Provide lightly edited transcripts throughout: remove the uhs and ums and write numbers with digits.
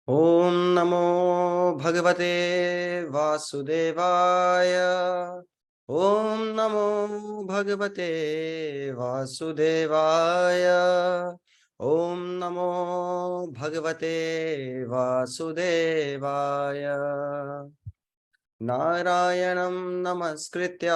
ओम नमो भगवते वासुदेवाय। ओम नमो भगवते वासुदेवाय। ओम नमो भगवते वासुदेवाय। नारायणं नमस्कृत्य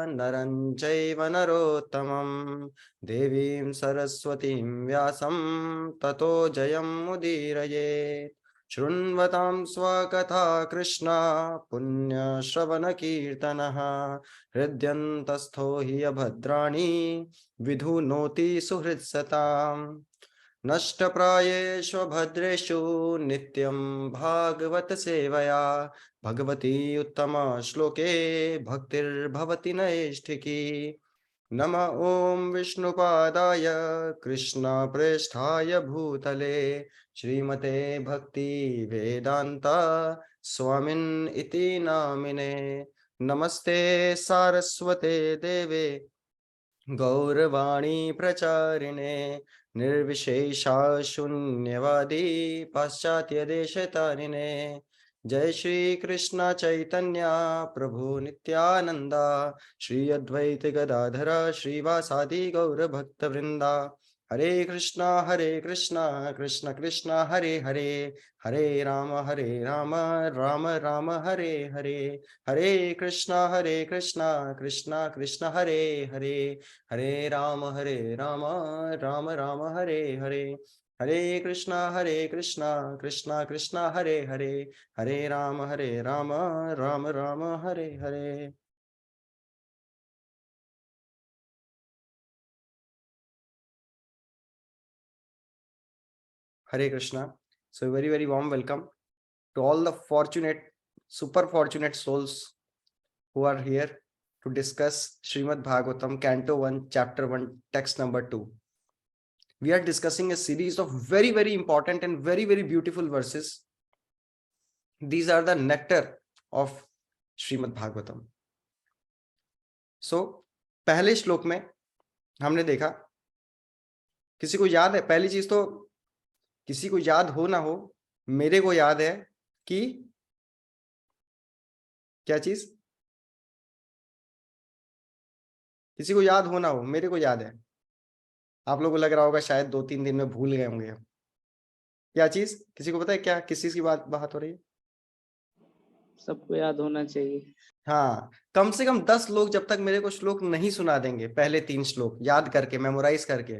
नरं चैव नरोत्तमं देवीं सरस्वतीं व्यासं ततो जयमुदीरयेत्। शृण्वतां स्वकथा कृष्णा पुण्यश्रवणकीर्तनः हृद्यन्तस्थो हि अभद्राणि विधुनोति सुहृत्सताम्। नष्टप्रायेषु भद्रेषु नित्यं भागवत सेवया भगवती उत्तम श्लोके भक्तिर्भवति नैष्ठिकी। नमः ॐ विष्णुपादाय कृष्णप्रेष्ठाय भूतले श्रीमते भक्ति वेदांता स्वामिन् इति नामिने। नमस्ते सारस्वते देवे गौरवाणी प्रचारिणे निर्विशेषा शून्यवादी पाश्चात्य देशतारिणे। जय श्री कृष्ण चैतन्य प्रभु नित्यानंदा श्री अद्वैत गदाधर श्रीवासादि गौर भक्त वृंदा। हरे कृष्णा कृष्ण कृष्ण हरे हरे हरे राम राम राम हरे हरे। हरे कृष्णा कृष्ण कृष्ण हरे हरे हरे राम राम राम हरे हरे। हरे Krishna Krishna Krishna Hare Hare Hare Ram Ram Ram Hare Hare. Hare Krishna. So very very warm welcome to all the fortunate, super fortunate souls who are here to discuss Srimad Bhagavatam, Canto 1, Chapter 1, Text number 2. We are discussing a series of very very important and very very beautiful verses. These are the nectar of Srimad Bhagavatam. So पहले श्लोक में हमने देखा, किसी को याद है, पहली चीज तो किसी को याद हो ना हो, मेरे को याद है कि क्या चीज, किसी को याद हो ना हो, मेरे को याद है। आप लोगों को लग रहा होगा शायद 2-3 दिन में भूल गए होंगे। क्या चीज, किसी को पता है क्या, किस चीज की बात हो रही है? सबको याद होना चाहिए। हाँ, कम से कम 10 लोग जब तक मेरे को श्लोक नहीं सुना देंगे, पहले 3 श्लोक याद करके मेमोराइज करके,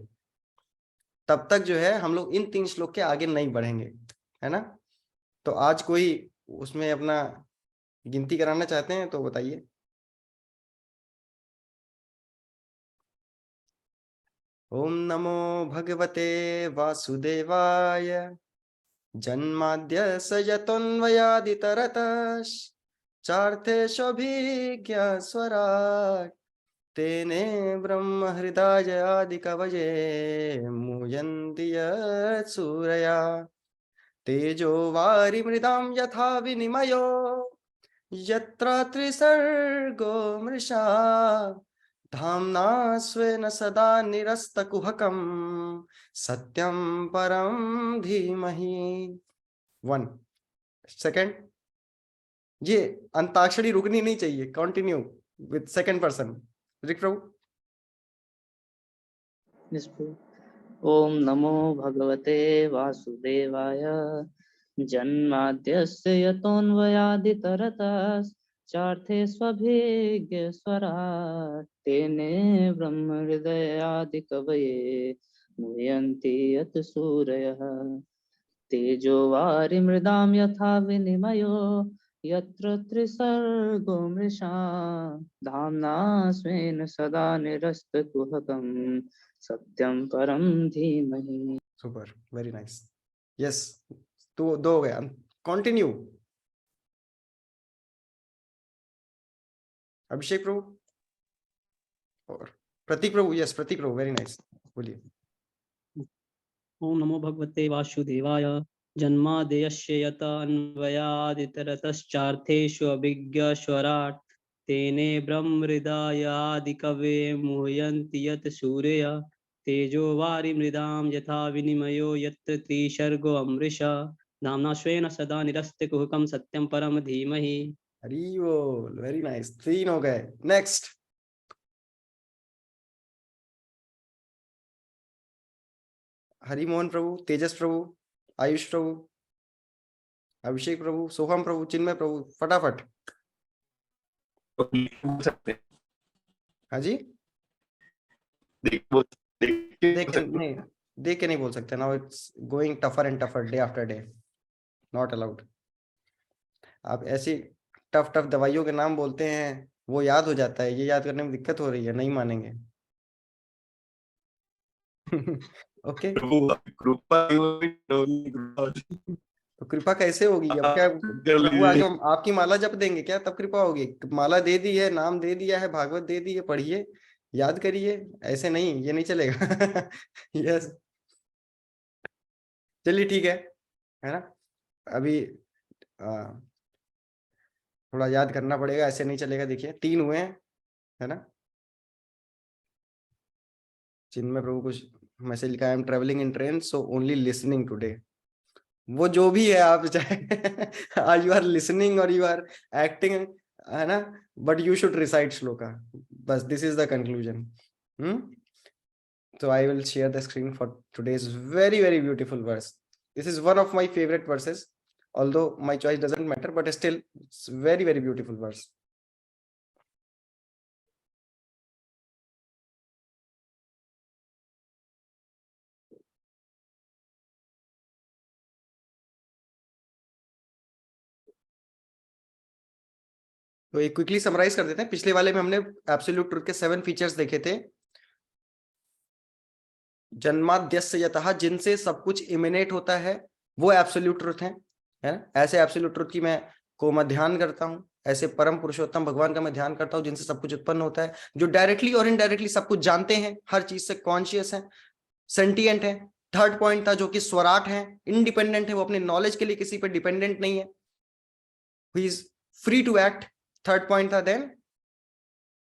तब तक जो है हम लोग इन 3 श्लोक के आगे नहीं बढ़ेंगे, है ना? तो आज कोई उसमें अपना गिनती कराना चाहते हैं तो बताइए। ओम नमो भगवते वासुदेवाय जन्माद्यस्य यतोऽन्वयादितरतश्चार्थेष्वभिज्ञस्वराट् तेने ब्रह्म हृदय आदि कवये मुह्यन्ति यत्सूरया तेजो वारिमृदां यथा विनिमयो यत्र त्रिसर्गो मृषा धाम्ना स्वेन सदा निरस्तकुहकं सत्यं परं धीमहि। 1 सेकंड, ये अंताक्षरी रुकनी नहीं चाहिए, कंटिन्यू विद सेकंड पर्सन। ऋक प्रभु। ओम नमो भगवते वासुदेवाय जन्माद्यस्य यतोऽन्वयादितरतश्चार्थेष्वभिज्ञस्वराट् तेने ब्रह्म हृदयादिकवये मुह्यन्ति यत्सूरयः तेजो वारिमृदां यथा विनिमयो यत्र त्रिसर्गो मृषा धाम्ना स्वेन सदा निरस्तकुहकं सत्यं परं धीमहि। Super, very nice. यस, तो 2 हो गया, कंटिन्यू। अभिषेक प्रभु और प्रतीक प्रभु। यस, प्रतीक प्रभु, वेरी नाइस, बोलिए। ओम नमो भगवते वासुदेवाय जन्माद्यस्य यतोऽन्वयादितरतश्चार्थेषु अभिज्ञस्वराट् तेने ब्रह्महृदायादिकवये मुह्यन्ति यत् सूरयः तेजो वारिमृदां यथा विनिमयो यत्र त्रिसर्गो अमृषा धाम्ना स्वेन सदा निरस्ते कुहकम सत्यम परम धीमहि। हरि बोल, वेरी नाइस, 3 हो गए। नेक्स्ट, हरिमोहन प्रभु, तेजस प्रभु, आयुष प्रभु, अभिषेक प्रभु, सोहम प्रभु, चिन्मय प्रभु, फटाफट। बोल सकते हैं, हाँ जी, देख बोल देख के नहीं, देख के नहीं बोल सकते। Now it's going tougher and tougher day after day, not allowed. आप ऐसी टफ टफ दवाइयों के नाम बोलते हैं, वो याद हो जाता है, ये याद करने में दिक्कत हो रही है, नहीं मानेंगे। ओके, कृपा तो कृपा कैसे होगी? अब क्या कर प्रभु आगे लीजिए। हम आपकी माला जप देंगे क्या, तब कृपा होगी? माला दे दी है, नाम दे दिया है, भागवत दे दी है, पढ़िए, याद करिए, ऐसे नहीं, ये नहीं चलेगा। यस, चलिए ठीक है ना। अभी थोड़ा याद करना पड़ेगा, ऐसे नहीं चलेगा। देखिए 3 हुए हैं, है ना। चिन्मय प्रभु कुछ मैसेज लिखा है, I am travelling in train so only listening today. वो जो भी है, आप चाहे यू आर लिसनिंग और यू आर एक्टिंग, है ना, but you should recite shloka, बस this is the conclusion. So I will share the screen for today's very very beautiful verse. This is one of my favorite verses, although my choice doesn't matter, but still it's very very beautiful verse. तो एक quickly summarise कर देते हैं। पिछले वाले में हमने absolute truth के 7 फीचर्स देखे थे। जन्माद्यस्य यतः, जिनसे सब कुछ इमिनेट होता है, वो एब्सोल्यूट ट्रुथ है ना। ऐसे एब्सोल्यूट ट्रुथ की मैं ध्यान करता हूँ, ऐसे परम पुरुषोत्तम भगवान का मैं ध्यान करता हूँ, जिनसे सब कुछ उत्पन्न होता है, जो डायरेक्टली और इनडायरेक्टली सब कुछ जानते हैं, हर चीज से कॉन्शियस है, सेंटिएंट है। थर्ड पॉइंट था जो कि स्वराट है, इंडिपेंडेंट है, वो अपने नॉलेज के लिए किसी पे डिपेंडेंट नहीं है, he is free to act. Third point था देन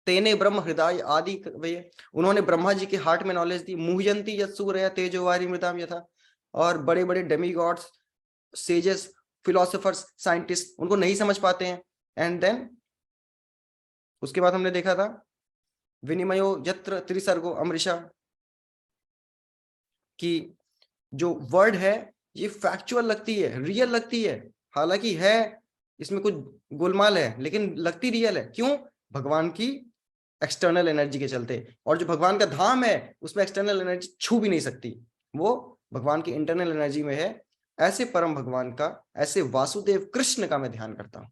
तेने ब्रह्म हृदय आदि, उन्होंने ब्रह्मा जी के हार्ट में नॉलेज दी। मुह्यंती यत् सूर्य तेजोवारी मृताम यथा, और बड़े बड़े demigods, sages, philosophers, scientist उनको नहीं समझ पाते हैं। एंड देन उसके बाद हमने देखा था विनिमयो यत्र त्रिसर्गो अमृषा, कि जो वर्ड है ये फैक्चुअल लगती है, रियल लगती है, हालांकि है इसमें कुछ गोलमाल है, लेकिन लगती रियल है। क्यों? भगवान की एक्सटर्नल एनर्जी के चलते। और जो भगवान का धाम है उसमें एक्सटर्नल एनर्जी छू भी नहीं सकती, वो भगवान की इंटरनल एनर्जी में है। ऐसे परम भगवान का, ऐसे वासुदेव कृष्ण का मैं ध्यान करता हूं।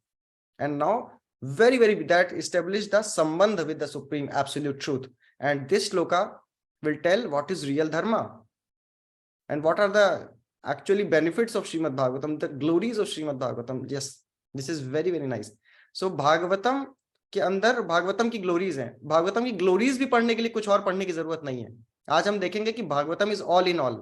And now very very that establish the sambandh with the supreme absolute truth, and this shloka will tell what is real dharma and what are the actually benefits of Srimad Bhagavatam, the glories of Srimad Bhagavatam. Yes, this is very very nice. So Bhagavatam के अंदर भागवतम की glories हैं। भागवतम की glories भी पढ़ने के लिए कुछ और पढ़ने की जरूरत नहीं है। आज हम देखेंगे कि Bhagavatam is all in all.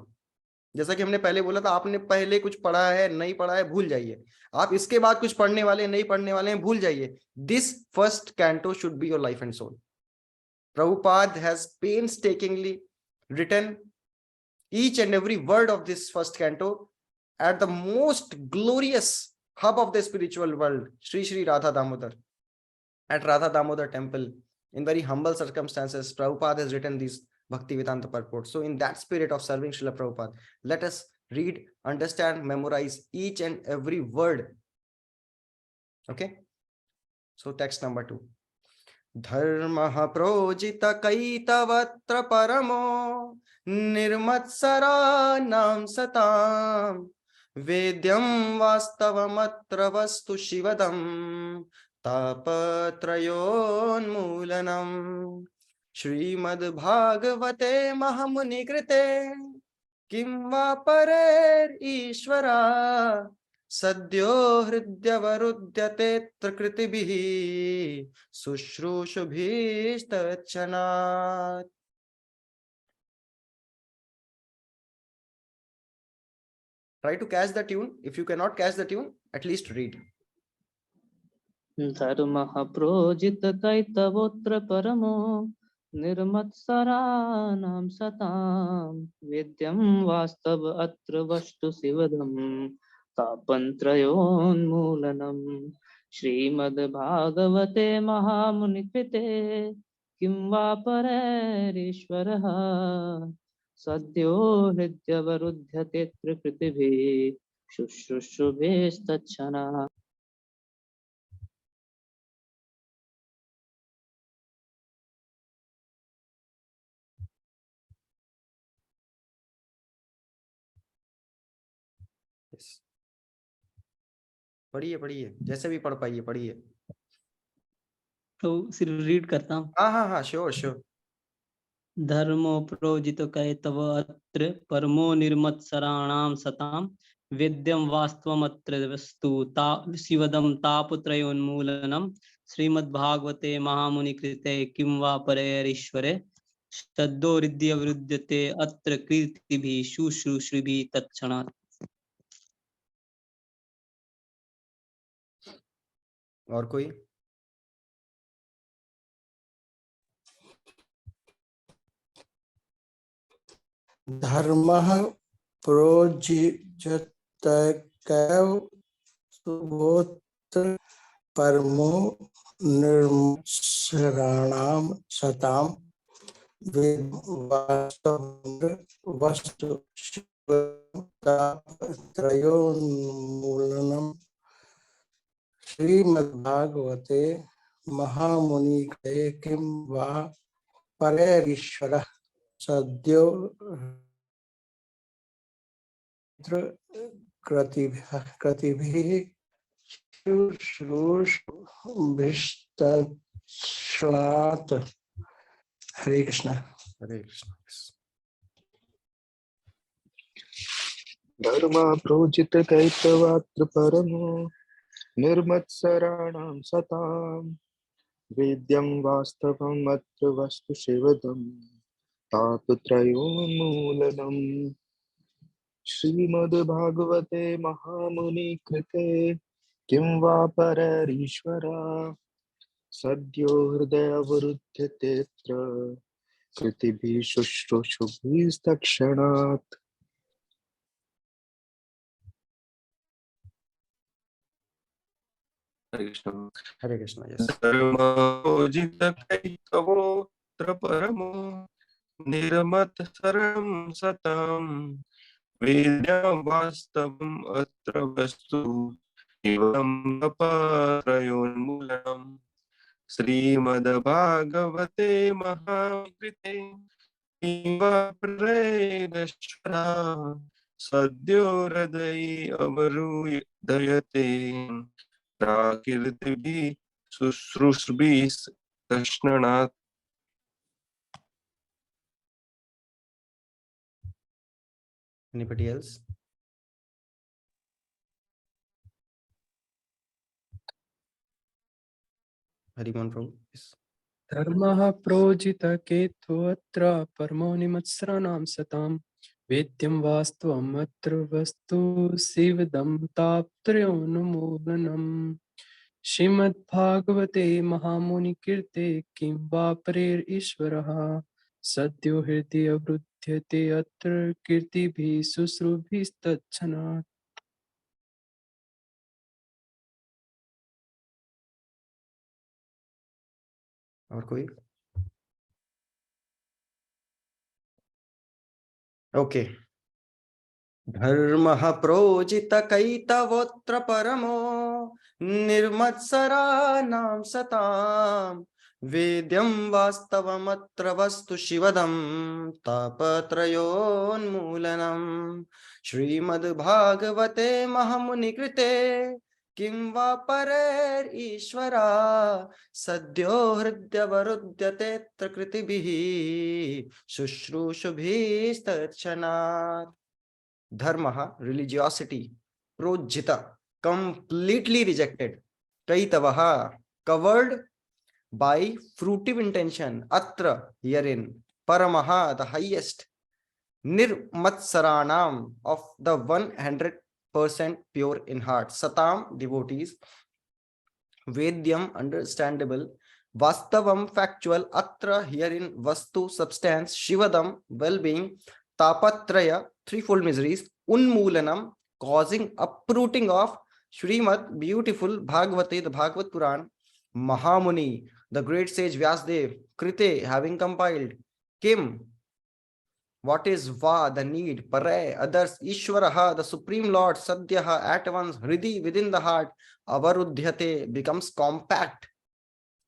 जैसा कि हमने पहले बोला था, आपने पहले कुछ पढ़ा है, नहीं पढ़ा है, भूल जाइए। आप इसके बाद कुछ पढ़ने वाले, नहीं पढ़ने वाले हैं, भूल जाइए। This first canto should be your life and soul. Prabhupada has painstakingly written each and every word of this first canto at the most glorious hub of the spiritual world, Sri Sri Radha Damodar. At Radha Damodar temple, in very humble circumstances, Prabhupada has written these Bhaktivedanta purports. So in that spirit of serving Srila Prabhupada, let us read, understand, memorize each and every word. Okay? So text number 2. धर्मः प्रोजित कैतवत्र परमो निर्मत्सराणां सतां वेद्यं वास्तवमत्र वस्तु शिवदं तापत्रयोन्मूलनम् श्रीमद्भागवते महामुनिकृते किं वा परेर्ईश्वरा सद्यो हृद्यवरुध्यते कृतिभिः शुश्रूषुभिस्तच्छनात्। Try to catch the tune. If you cannot catch the tune, at least read. धर्मः प्रोजित कैतवोऽत्र परमो निर्मत्सराणां सतां वेद्यं वास्तव अत्र वस्तु शिवदम् तापत्रयोन्मूलनम् श्रीमद्भागवते महामुनिकृते किं वा परैरीश्वरः सद्यो हृद्यवरुध्यते त्रिकृतिभिः शुश्रूषुभिस्तत्क्षणात्। Yes. पढ़िए पढ़िए, जैसे भी पढ़ पाइए पढ़िए। तो सिर्फ रीड करता हूँ। हाँ हाँ हाँ, श्योर श्योर। धर्मो प्रोजित कैतव अत्र परमो निर्मत्सराणां सतां वेद्यं वास्तवमत्र वस्तु ता शिवदं तापत्रयोन्मूलनं श्रीमद्भागवते महामुनिकृते किं वा परैरीश्वरे सद्यो हृदयवरुध्यते अत्र कीर्तिभिः शुश्रूषुभिः तत्क्षणात्। और कोई? धर्मः प्रोजिजतकैव सुबोत्र परमो निर्मत्सराणां सतां वस्तु शिवतापत्रयोन्मूलनम् श्रीमद्भागवते महामुनिकृते किं वा परैरीश्वरः सद्यो कृतिभिः शुश्रूषुभिस्तत्क्षणात्। हरे कृष्ण। हरे कृष्ण। धर्मा प्रोजित कैतवात्र परमो निर्मत्सराणां सतां वेद्यं वास्तवम् अत्र वस्तु शिवदं तापत्रयोन्मूलनम् श्रीमद्भागवते महामुनिकृते किं वा परैरीश्वरा सद्यो हृदयवरुध्यतेऽत्र कृतिभिः शुश्रूषुभिस्तत्क्षणात्। हरे कृष्ण। हरे कृष्ण। यस। धर्मोजितकैतवोऽत्र परमो निर्मत्सरं सतां वेद्यं वास्तवम् अत्र वस्तु शिवं तापत्रयोन्मूलनम् श्रीमद्भागवते महामुनिकृते किं वा परैरीश्वरा सद्यो हृदये अवरुध्यते प्राकीर्तिभिः शुश्रूषुभिः तत्क्षणात्। Anybody else? Hariman Prabhu. Yes. धर्मः प्रोजितकेत्वत्र परमो निमत्सराणां सतां वेद्यं वास्तवम् अत्र वस्तु शिवदं तापत्रयोन्मूलनम् श्रीमद्भागवते महामुनिकृते किं वा परैरीश्वरः सद्यो हृदयवरुध्यते अत्र कीर्तिभिः शुश्रूषुभिस्तत्क्षणात्। और कोई? ओके। धर्मः प्रोजित कैतवोऽत्र परमो निर्मत्सराणां सतां वेद्यं वास्तवमत्र वस्तु शिवदं तापत्रयोन्मूलनम् श्रीमद्भागवते महामुनिकृते किं वा परैरीश्वरा सद्यो हृदयवरुध्यते कृतिभिः शुश्रूषुभिस्तत्क्षणात्। Dharma, religiosity, projita, completely rejected. Kaitavaha, covered by fruitive intention. Atra, herein. Paramaha, the highest. Nirmatsaranam, of the 100% pure in heart. Satam, devotees. Vedyam, understandable. Vastavam, factual. Atra, herein. Vastu, substance. Shivadam, well-being. Tapatraya, threefold miseries. Unmoolanam, causing uprooting of Srimad beautiful Bhagavate, the Bhagavad Puran, Mahamuni, the great sage Vyasdev, Krite, having compiled, Kim, what is Va, the need, Pare, others, Ishwaraha, the Supreme Lord, Sadhyaha, at once, Hridi, within the heart, Avarudhyate, becomes compact.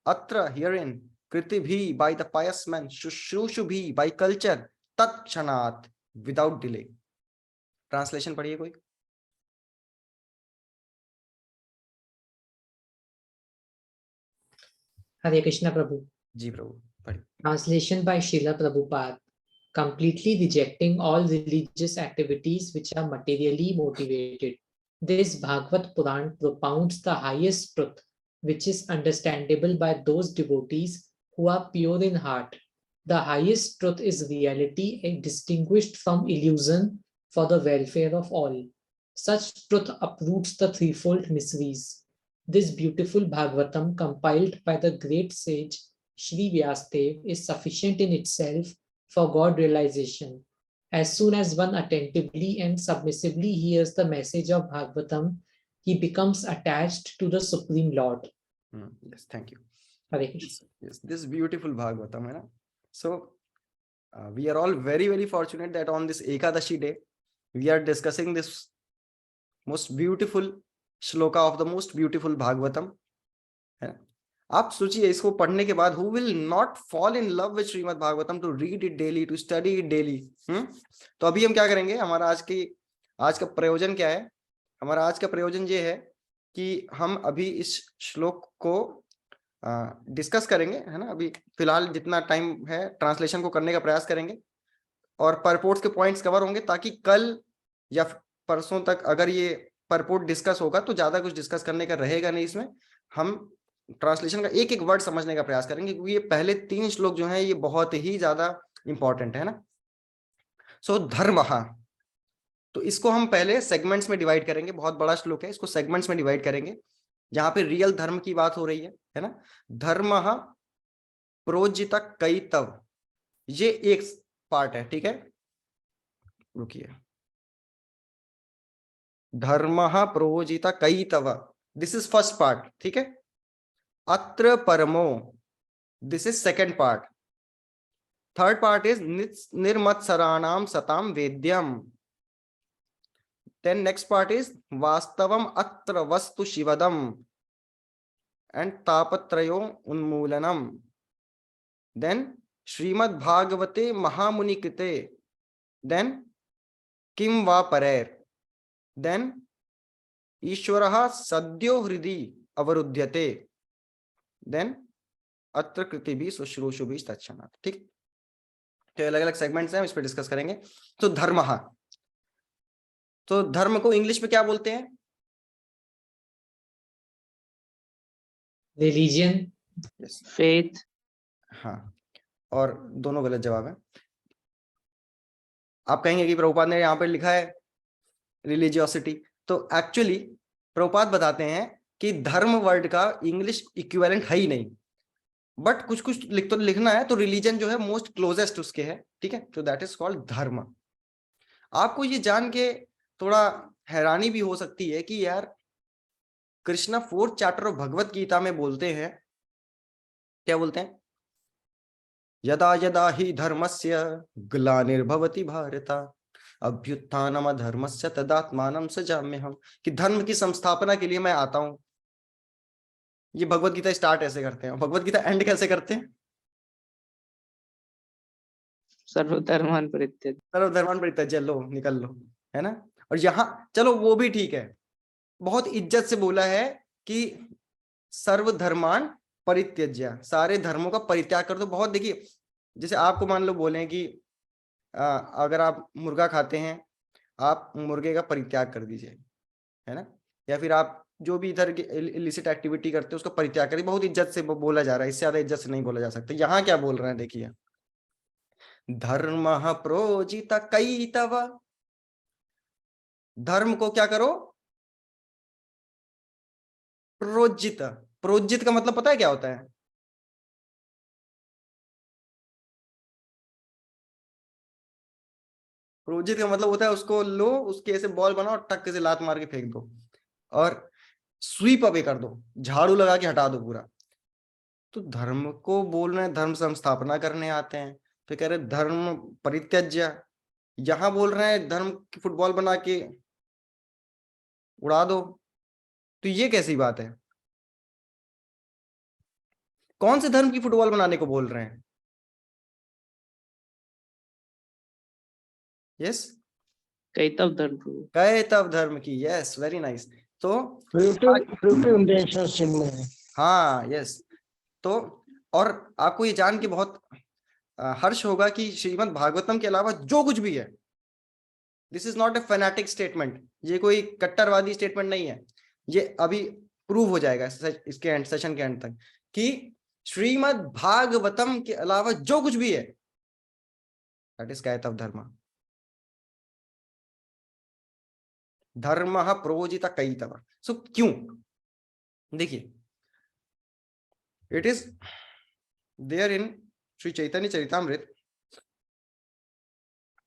Atra, herein, Kritibhi, by the pious man, Shushrusubhi, by culture, Tat Kshanat, without delay. Translation पढ़िए कोई. Hare Krishna Prabhu. जी प्रभु पढ़िए. Translation by Srila Prabhupada. Completely rejecting all religious activities which are materially motivated. This Bhagavad Puran propounds the highest truth, which is understandable by those devotees who are pure in heart. The highest truth is reality and distinguished from illusion for the welfare of all. Such truth uproots the threefold miseries. This beautiful Bhagavatam, compiled by the great sage Sri Vyasdev, is sufficient in itself for God realization. As soon as one attentively and submissively hears the message of Bhagavatam, he becomes attached to the Supreme Lord. Yes, thank you. Hare Krishna. Yes, this beautiful Bhagavatam, hai na? So we are all very, very fortunate that on this Ekadashi day, we are discussing this most beautiful shloka of the most beautiful Bhagavatam. है ना? आप सोचिए इसको पढ़ने के बाद who will not fall in love with Shrimad Bhagavatam to read it daily, to study it daily. तो अभी हम क्या करेंगे, हमारा आज का प्रयोजन क्या है? हमारा आज का प्रयोजन ये है कि हम अभी इस श्लोक को डिस्कस करेंगे, है ना. अभी फिलहाल जितना टाइम है ट्रांसलेशन को करने का प्रयास करेंगे और परपोर्ट्स के पॉइंट्स कवर होंगे, ताकि कल या परसों तक अगर ये परपोर्ट डिस्कस होगा तो ज्यादा कुछ डिस्कस करने का रहेगा नहीं. इसमें हम ट्रांसलेशन का एक एक वर्ड समझने का प्रयास करेंगे, क्योंकि ये पहले 3 श्लोक जो हैं ये बहुत ही ज्यादा इंपॉर्टेंट है ना. सो धर्मः, तो इसको हम पहले सेगमेंट्स में डिवाइड करेंगे. बहुत बड़ा श्लोक है, इसको सेगमेंट्स में डिवाइड करेंगे जहां पे रियल धर्म की बात हो रही है ना. धर्मः प्रोजित कैतव, ये एक पार्ट है, ठीक है. रुकिए. धर्मः प्रोजित कैतव, दिस इज फर्स्ट पार्ट, ठीक है. अत्र परमो, this is second part. Third part is निर्मत्सराणाम सताम वेद्यम. Then next part is Vastavam Atra Vastu Shivadam and Tapatrayo Unmulanam. Then Srimad Bhagavate Mahamuni Krite. Then Kim Va Parer. Then Ishwaraha Sadhyo Hridi Avarudhyate. Then Atra Kriti bhi Sushrushu bhi Tachanat. ठीक, तो अलग अलग segments हैं, हम इस पर discuss करेंगे. तो धर्मः, तो धर्म को इंग्लिश में क्या बोलते हैं? Religion. yes. faith, हाँ, और दोनों गलत जवाब है. आप कहेंगे कि प्रभुपाद ने यहाँ पर लिखा है रिलीजियोसिटी, तो एक्चुअली प्रभुपाद बताते हैं कि धर्म वर्ड का इंग्लिश इक्विवेलेंट है ही नहीं, बट कुछ कुछ लिखना है तो रिलीजन जो है मोस्ट क्लोजेस्ट उसके है, ठीक है. तो दैट इज कॉल्ड धर्म. आपको ये जान के थोड़ा हैरानी भी हो सकती है कि यार Krishna 4th chapter of Bhagavad Gita में बोलते हैं, क्या बोलते हैं? यदा यदा ही धर्मस्य ग्लानिर्भवति भारत अभ्युत्थानम धर्मस्य तदात्मानं सृजाम्यहम्, कि धर्म की संस्थापना के लिए मैं आता हूं. ये भगवत गीता स्टार्ट ऐसे करते हैं, भगवत गीता एंड कैसे करते हैं? सर्वधर्मान् परित्यज्य. सर्वधर्मान् परित्यज्य, लो निकल लो, है ना. और यहाँ चलो वो भी ठीक है, बहुत इज्जत से बोला है कि सर्वधर्मान परित्यज्य, सारे धर्मों का परित्याग कर दो. बहुत देखिए, जैसे आपको मान लो बोले कि अगर आप मुर्गा खाते हैं, आप मुर्गे का परित्याग कर दीजिए, है ना. या फिर आप जो भी इधर इलिसिट एक्टिविटी करते हैं उसका परित्याग करिए. बहुत इज्जत से बोला जा रहा है, इससे ज्यादा इज्जत से नहीं बोला जा सकता. यहाँ क्या बोल रहे हैं देखिए, धर्मः प्रोजित कैतव, धर्म को क्या करो? प्रोजित. प्रोजित का मतलब पता है क्या होता है? प्रोजित का मतलब होता है उसको लो, उसके ऐसे बॉल बनाओ, टक से लात मार के फेंक दो और स्वीप अवे कर दो, झाड़ू लगा के हटा दो पूरा। तो धर्म को बोल रहे हैं, धर्म संस्थापना करने आते हैं, तो कह रहे धर्म परित्यज्य, यहां बोल रहे हैं धर्म की फुटबॉल बना के उड़ा दो। तो ये कैसी बात है? कौन से धर्म की फुटबॉल बनाने को बोल रहे हैं? यस, कैतव धर्म प्रभु। कैतव धर्म की, यस, वेरी नाइस। तो प्रिमिटिव इंटेंशंस इनमें है। हाँ, यस। तो और आपको ये जान के बहुत हर्ष होगा कि श्रीमद् भागवतम के अलावा जो कुछ भी है, this is not a fanatic statement, ये कोई कट्टरवादी स्टेटमेंट नहीं है। ये अभी प्रूव हो जाएगा इसके एंड, सेशन के एंड तक, कि श्रीमद् भागवतम के अलावा जो कुछ भी है, दैट इज कैतव धर्म। धर्म प्रोजित कैतव। सो क्यों? देखिए, it is there in Shri Chaitanya Charitamrita,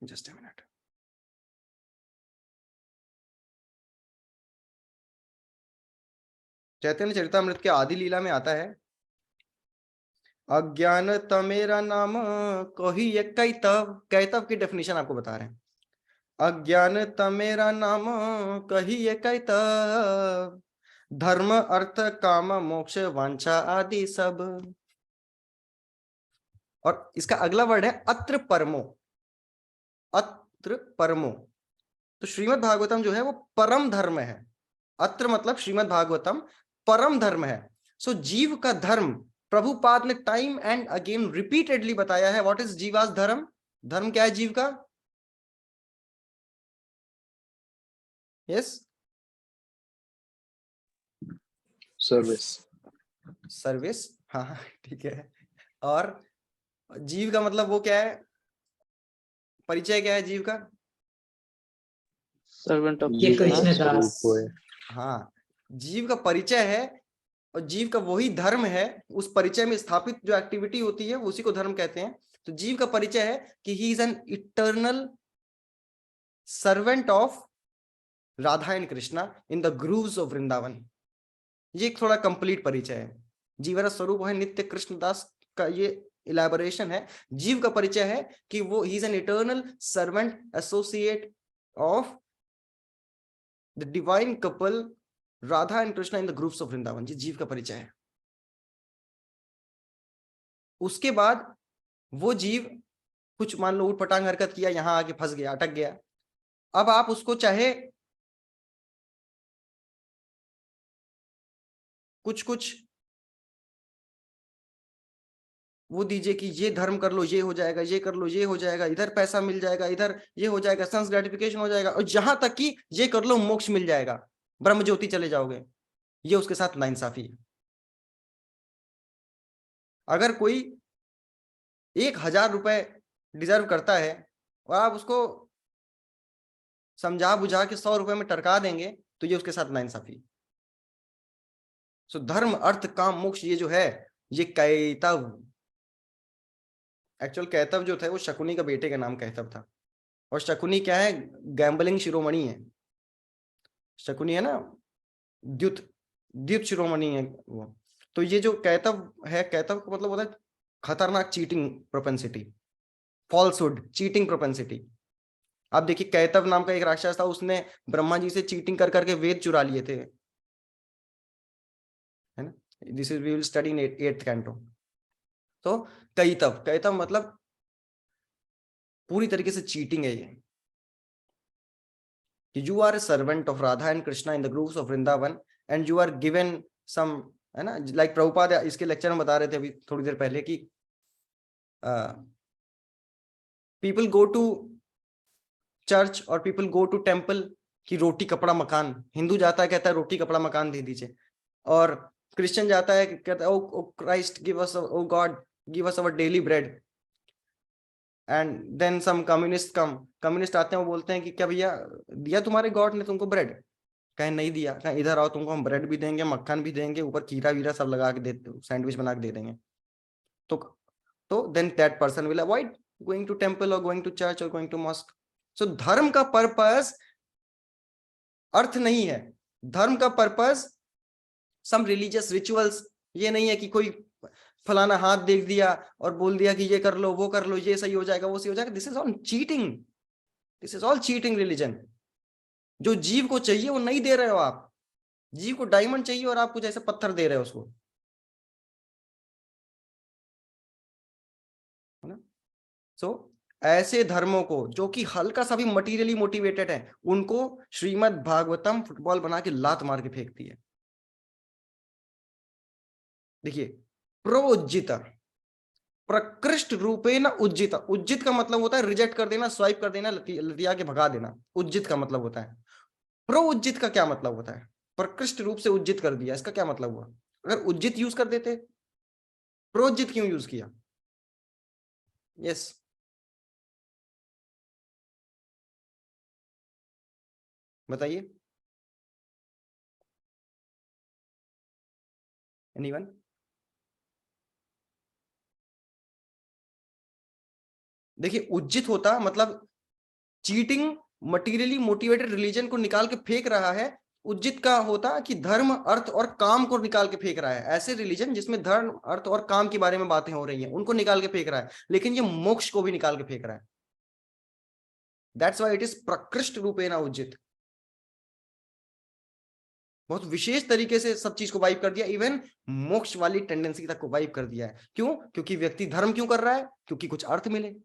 just a minute. Chaitanya Charitamrita के आदि लीला में आता है, अज्ञान तमेरा नाम कही ये कैतव। कैतव की डेफिनेशन आपको बता रहे हैं, अज्ञान तमेरा नाम कही ये कैतव, धर्म अर्थ काम मोक्ष वांछा आदि सब। और इसका अगला वर्ड है अत्र परमो, अत्र परमो। तो श्रीमद् भागवतम जो है वो परम धर्म है। अत्र मतलब श्रीमद् भागवतम परम धर्म है। सो जीव का धर्म, प्रभुपाद ने टाइम एंड अगेन रिपीटेडली बताया है। व्हाट इज जीवास धर्म? धर्म क्या है जीव का? Yes, service. सर्विस, हाँ ठीक है। और जीव का मतलब वो क्या है? परिचय क्या है जीव का? सर्वेंट ऑफ ये कृष्णदास। हाँ, जीव का परिचय है और जीव का वही धर्म है। उस परिचय में स्थापित जो एक्टिविटी होती है उसी को धर्म कहते हैं। तो जीव का परिचय है कि he is an eternal servant of Radha and Krishna in the groves of Vrindavan. ये एक थोड़ा कंप्लीट परिचय है। जीवरा स्वरूप है नित्य कृष्णदास का ये इलैबोरेशन है। जीव का परिचय है कि वो ही is an eternal servant associate of the divine couple Radha and Krishna in the groups of Vrindavan. ये जीव का परिचय है। उसके बाद वो जीव कुछ मान लो उठपटांग हरकत किया, यहां आके फंस गया, अटक गया। अब आप उसको चाहे कुछ कुछ वो दीजिए कि ये धर्म कर लो ये हो जाएगा, ये कर लो ये हो जाएगा, इधर पैसा मिल जाएगा, इधर ये हो जाएगा, सेंस ग्रेटिफिकेशन हो जाएगा, और जहां तक कि ये कर लो मोक्ष मिल जाएगा, ब्रह्म ज्योति चले जाओगे। ये उसके साथ नाइंसाफी है। अगर कोई 1000 रुपए डिजर्व करता है और आप उसको समझा बुझा के 100 रुपए में टरका देंगे, तो ये उसके साथ नाइंसाफी। सो धर्म अर्थ काम मोक्ष ये जो है ये कैतव। एक्चुअल कैतव जो था वो शकुनी का बेटे का नाम कैतव था। और शकुनी क्या है? गैम्बलिंग शिरोमणि है। शकुनी है ना, द्युत शिरोमणि है वो। तो ये जो कैतव है, कैतव का मतलब होता है खतरनाक cheating propensity, falsehood, cheating propensity. आप देखिए कैतव नाम का एक राक्षस था, उसने ब्रह्मा जी से चीटिंग कर करके वेद चुरा लिए थे, है ना। This is we will study in 8th canto. तो कैतव, कैतव मतलब पूरी तरीके से चीटिंग है ये। You are a servant of Radha and Krishna in the groups of Vrindavan and you are given some, है ना, लाइक प्रभुपाद इसके लेक्चर में बता रहे थे अभी थोड़ी देर पहले कि पीपल गो टू चर्च और पीपल गो टू टेम्पल कि रोटी कपड़ा मकान। हिंदू जाता है कहता है रोटी कपड़ा मकान दे दीजिए, और क्रिश्चियन जाता है कहता है O Christ give us, O God give us our daily bread. And then some communist communist आते हैं, वो बोलते हैं कि क्या भैया दिया तुम्हारे गॉड ने तुमको ब्रेड? कहीं नहीं दिया। कहीं इधर आओ तुमको हम ब्रेड भी देंगे, मक्खन भी देंगे, ऊपर खीरा वीरा सब लगा के दे, सैंडविच बना के दे देंगे। तो then that person will avoid going to temple और गोइंग टू चर्च और गोइंग टू मॉस्क। सो धर्म का पर्पस अर्थ नहीं है, धर्म का पर्पस सम रिलीजियस रिचुअल्स, ये नहीं है कि कोई फलाना हाथ देख दिया और बोल दिया कि ये कर लो वो कर लो, ये सही हो जाएगा वो सही हो जाएगा। This is all cheating, this is all cheating religion. जो जीव को चाहिए वो नहीं दे रहे हो आप, जीव को डायमंड चाहिए और आप कुछ ऐसे पत्थर दे रहे हो उसको, है ना। सो ऐसे धर्मों को जो कि हल्का सा भी मटीरियली मोटिवेटेड है, उनको श्रीमद् भागवतम फुटबॉल बना के लात मार के फेंकती है। देखिए, प्रोज्जित, प्रकृष्ट रूपेण उज्जित। उज्जित का मतलब होता है रिजेक्ट कर देना, स्वाइप कर देना, लतिया के भगा देना, उज्जित का मतलब होता है। प्रोज्जित का क्या मतलब होता है? प्रकृष्ट रूप से उज्जित कर दिया, इसका क्या मतलब हुआ? अगर उज्जित यूज कर देते, प्रोज्जित क्यों यूज किया? यस, बताइए, एनीवन? देखिए, उज्जित होता मतलब चीटिंग, मटीरियली मोटिवेटेड रिलीजन को निकाल के फेंक रहा है। उज्जित का होता कि धर्म, अर्थ और काम को निकाल के फेंक रहा है। ऐसे रिलीजन जिसमें धर्म, अर्थ और काम के बारे में बातें हो रही हैं, उनको निकाल के फेंक रहा है, लेकिन ये मोक्ष को भी निकाल के फेंक रहा है। दैट्स व्हाई इट इज प्रकृष्ट रूपेण उज्जित। बहुत विशेष तरीके से सब चीज को वाइप कर दिया, इवन मोक्ष वाली टेंडेंसी तक को वाइप कर दिया है। क्यों? क्योंकि व्यक्ति धर्म क्यों कर रहा है? क्योंकि कुछ अर्थ मिले।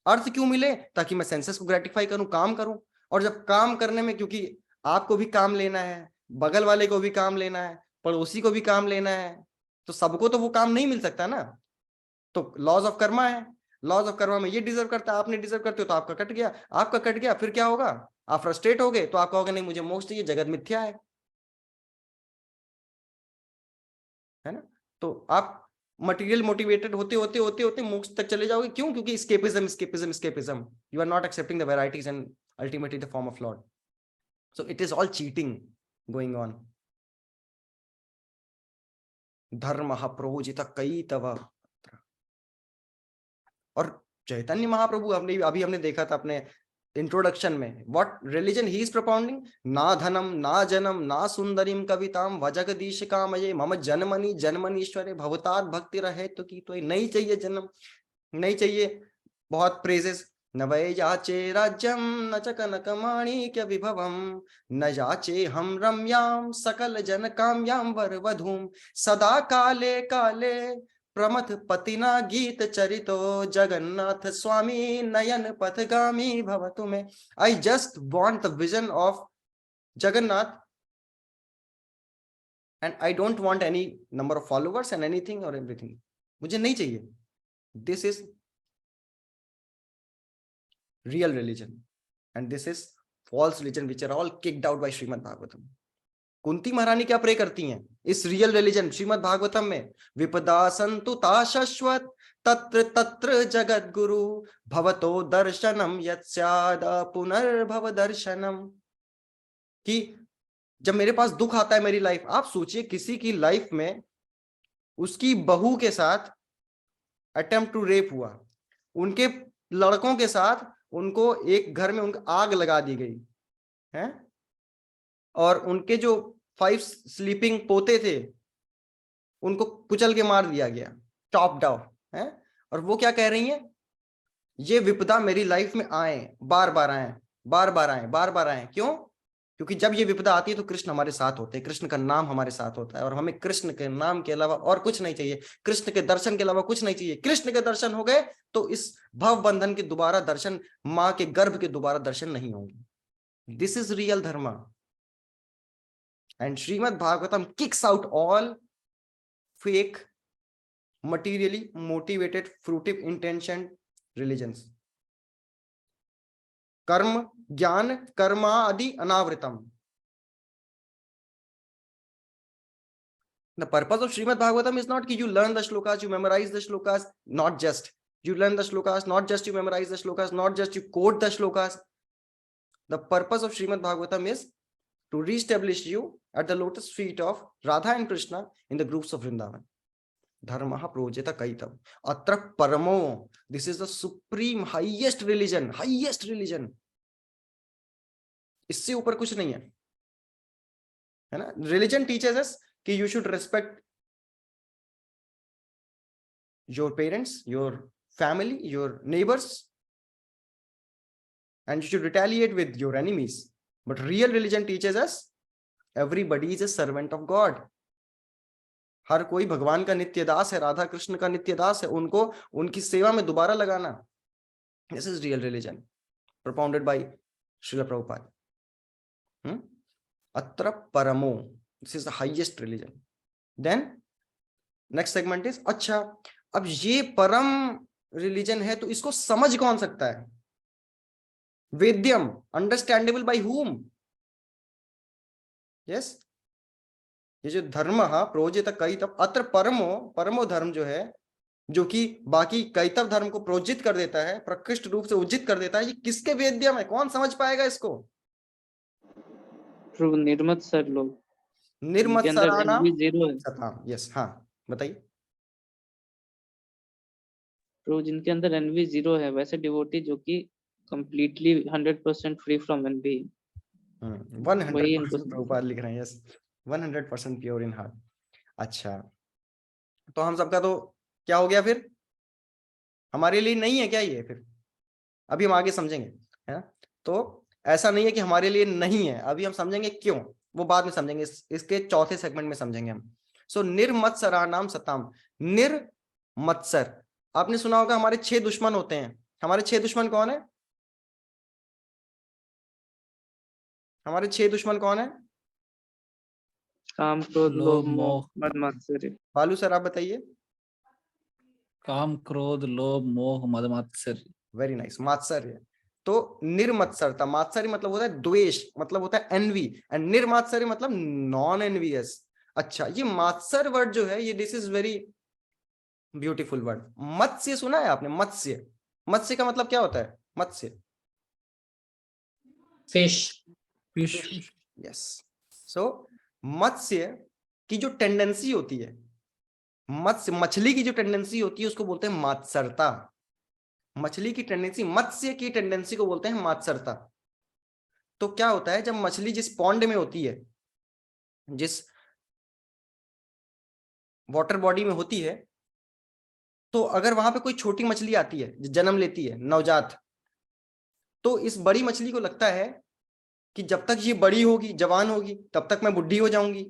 अर्थ क्यों मिले? ताकि मैं सेंसेस को ग्रेटिफाई करूं, काम करूं। और जब काम करने में, क्योंकि आपको भी काम लेना है, बगल वाले को भी काम लेना है, पड़ोसी को भी काम लेना है, तो सबको तो वो काम नहीं मिल सकता ना। तो लॉज ऑफ कर्मा है, लॉज ऑफ कर्मा में ये डिजर्व करता है, आपने डिजर्व करते हो तो आपका कट गया, आपका कट गया, फिर क्या होगा? आप फ्रस्ट्रेट हो गए तो आप कहोगे नहीं मुझे मोक्ष चाहिए, जगत मिथ्या है ना। तो आप मटेरियल मोटिवेटेड होते होते होते होते मोक्ष तक चले जाओगे। क्यों? क्योंकि escapism, escapism, escapism, you are not accepting the varieties and ultimately the form of Lord. So it is all cheating going on. धर्मः प्रोजितः कैतव। और चैतन्य महाप्रभु, हमने देखा था अपने इंट्रोडक्शन में, व्हाट रिलीजन ही इज प्रोपाउंडिंग? ना धनम, ना जनम, ना सुंदरीम कविताम, वजगदीश कामये, मम जन्मनि जन्मनीश्वरे भवतात् भक्ति रहे तो की। तो नहीं चाहिए जन्म, नहीं चाहिए बहुत प्रेजेस। न वै याचे राज्यम न च कनकमाणिक्य विभवम, न याचे हम रम्याम सकल जन काम्याम वर वधूम, सदा काले काले प्रमथ पतिना गीत चरितो, जगन्नाथ स्वामी नयन पथगामी भवतु में। I just want the vision of Jagannath and I don't want any number of followers and anything और एवरीथिंग। मुझे नहीं चाहिए। This is real religion and this is false religion which are all kicked out by Srimad Bhagavatam. Kunti महारानी क्या pray करती हैं इस real religion Shrimad Bhagavatam में? विपदा संतु ता शाश्वत तत्र तत्र जगत गुरु, भवतो दर्शनम यत्स्याद पुनर्भव दर्शनम। कि जब मेरे पास दुख आता है मेरी लाइफ, आप सोचिए किसी की लाइफ में उसकी बहू के साथ अटेम्प्ट टू रेप हुआ, उनके लड़कों के साथ उनको एक घर में उनका आग लगा दी गई है, और उनके जो 5 स्लीपिंग पोते थे उनको कुचल के मार दिया गया, चॉप्ड ऑफ है। और वो क्या कह रही हैं? ये विपदा मेरी लाइफ में आए, बार बार आए, बार बार आए, बार बार आए। क्यों? क्योंकि जब ये विपदा आती है तो कृष्ण हमारे साथ होते हैं, कृष्ण का नाम हमारे साथ होता है, और हमें कृष्ण के नाम के अलावा और कुछ नहीं चाहिए, कृष्ण के दर्शन के अलावा कुछ नहीं चाहिए। कृष्ण के दर्शन हो गए तो इस भव बंधन के दोबारा दर्शन, मां के गर्भ के दोबारा दर्शन नहीं होंगे। दिस इज रियल धर्म and Shrimad Bhagavatam kicks out all fake materially motivated fruitive intention religions. कर्म ज्ञान कर्मादि अनावृतम. The purpose of Srimad Bhagavatam is not that you learn the shlokas, you memorize the shlokas, not just you learn the shlokas, not just you memorize the shlokas, not just you quote the shlokas. The purpose of Srimad Bhagavatam is to reestablish you at the lotus feet of Radha and Krishna in the groups of Vrindavan. Dharmaha projeta kaitam. Atra paramo. This is the supreme highest religion. इससे ऊपर कुछ नहीं है ना। Religion teachers अस कि you should respect your parents, your family, your neighbours, and you should retaliate with your enemies. But real religion teaches us everybody is a servant of God. हर कोई भगवान का नित्य दास है, राधा कृष्ण का नित्य दास है, उनको उनकी सेवा में दोबारा लगाना. This is real religion propounded by Srila Prabhupada. Atra paramo, this is the highest religion. Then next segment is, अच्छा अब ये परम रिलीजन है तो इसको समझ कौन सकता है? Vedyam, understandable bye whom? Yes, ये जो धर्म प्रोजित कैतव, अत्र परमो, परमो धर्म जो है, जो कि बाकी कैतव धर्म को प्रोजित कर देता है, प्रकृष्ट रूप से उज्जित कर देता है, ये किसके वेद्यम है? कौन समझ पाएगा इसको? प्रभु निर्मत सर लोग, निर्मत इनके अंदर सराणाम envy zero है। सताम. यस, हाँ बताइए. प्रभु जिनके अंदर एनवी 0 है, वैसे डिवोटी जो कि completely 100% free from envy. 100% Prabhupada लिख रहे हैं. Yes, 100% pure in heart. अच्छा, तो हम सबका तो क्या हो गया फिर? हमारे लिए नहीं है क्या ये? फिर अभी हम आगे समझेंगे, है ना. तो ऐसा नहीं है कि हमारे लिए नहीं है, अभी हम समझेंगे क्यों, वो बाद में समझेंगे, इसके चौथे सेगमेंट में समझेंगे हम. सो निर्मत्सरा नाम सताम. निर्मत्सर, आपने सुना होगा हमारे 6 दुश्मन होते हैं. हमारे 6 दुश्मन कौन है? हमारे 6 दुश्मन कौन है? काम, क्रोध, लोभ, लोभ, मोह, मोह। मद, मात्सर्य। बालू सर आप बताइए. काम, क्रोध, लोभ, मोह, मद, मात्सर्य. Very nice. मात्सर्य. तो निर्मत्सरता, मात्सर्य मतलब होता है द्वेष, मतलब होता है एनवी, एंड निर्मात्सर्य मतलब नॉन एनवियस. अच्छा, ये मात्सर वर्ड जो है, ये this is very beautiful word. मत्स्य सुना है आपने? मत्स्य, मत्स्य का मतलब क्या होता है? मत्स्य, फिश। यस. सो मत्स्य की जो टेंडेंसी होती है, मत्स्य मछली की जो टेंडेंसी होती है, उसको बोलते हैं मात्सरता. मछली की टेंडेंसी, मत्स्य की टेंडेंसी को बोलते हैं मात्सरता. तो क्या होता है, जब मछली जिस पॉन्ड में होती है, जिस वाटर बॉडी में होती है, तो अगर वहां पे कोई छोटी मछली आती है, जन्म लेती है, नवजात, तो इस बड़ी मछली को लगता है कि जब तक ये बड़ी होगी, जवान होगी, तब तक मैं बुढ़ी हो जाऊंगी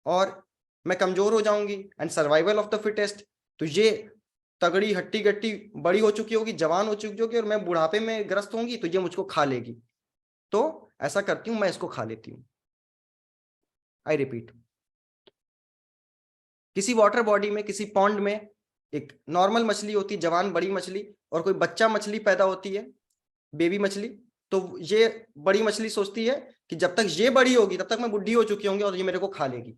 और मैं कमजोर हो जाऊंगी, and survival of the fittest. तो ये तगड़ी हट्टी गट्टी बड़ी हो चुकी होगी, जवान हो चुकी होगी, और मैं बुढ़ापे में ग्रस्त होंगी, तो ये मुझको खा लेगी. तो ऐसा करती हूं, मैं इसको खा लेती हूं. आई रिपीट, किसी वाटर बॉडी में, किसी पॉन्ड में एक नॉर्मल मछली होती है, जवान बड़ी मछली, और कोई बच्चा मछली पैदा होती है, बेबी मछली. तो ये बड़ी मछली सोचती है कि जब तक ये बड़ी होगी, तब तक मैं बुढ़ी हो चुकी होंगी और ये मेरे को खा लेगी,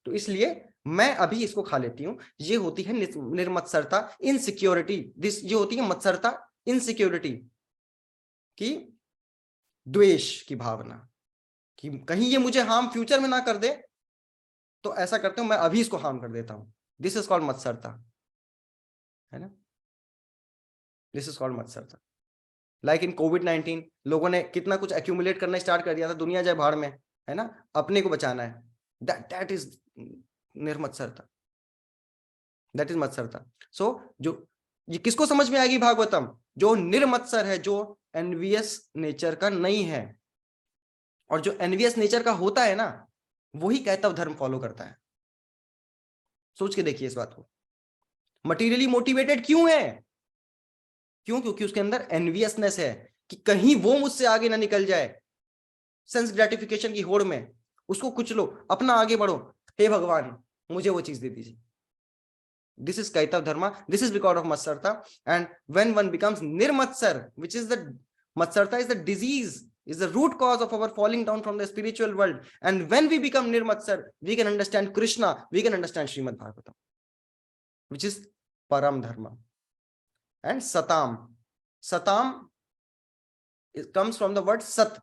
तो इसलिए मैं अभी इसको खा लेती हूँ. ये होती है निर्मत्सरता, इनसिक्योरिटी. ये होती है मत्सरता, इनसिक्योरिटी की, द्वेष की भावना कि कहीं ये मुझे हार्म फ्यूचर में ना कर दे, तो ऐसा करते हूं, मैं अभी इसको हार्म कर देता हूं. दिस इज कॉल्ड मत्सरता, है ना. दिस इज कॉल्ड मत्सरता. लाइक इन कोविड-19, लोगों ने कितना कुछ एक्यूमुलेट करना स्टार्ट कर दिया था, दुनिया जाए भाड़ में, है ना, अपने को बचाना है. दैट इज निर्मत्सरता, दैट इज मत्सरता. सो जो ये किसको समझ में आएगी भागवतम? जो निर्मत्सर है, जो एनवियस नेचर का नहीं है. और जो एनवियस नेचर का होता है ना, वही कैतव धर्म फॉलो करता है. सोच के देखिए इस बात को. मटीरियली मोटिवेटेड क्यों है? क्यों? क्योंकि उसके अंदर एनवियसनेस है कि कहीं वो मुझसे आगे ना निकल जाए. सेंस ग्रेटिफिकेशन की होड़ में उसको कुचलो, अपना आगे बढ़ो. हे भगवान, मुझे वो चीज दे दीजिए. This is Kaitav Dharma. This is because of Matsarta. And when one becomes Nirmatsar, which is the Matsarta is the disease, is the root cause of our falling down from the spiritual world. And when we become Nirmatsar, we can understand Krishna, we can understand Srimad Bhagavatam, which is Param Dharma. And Satam. Satam, it comes from the word Sat.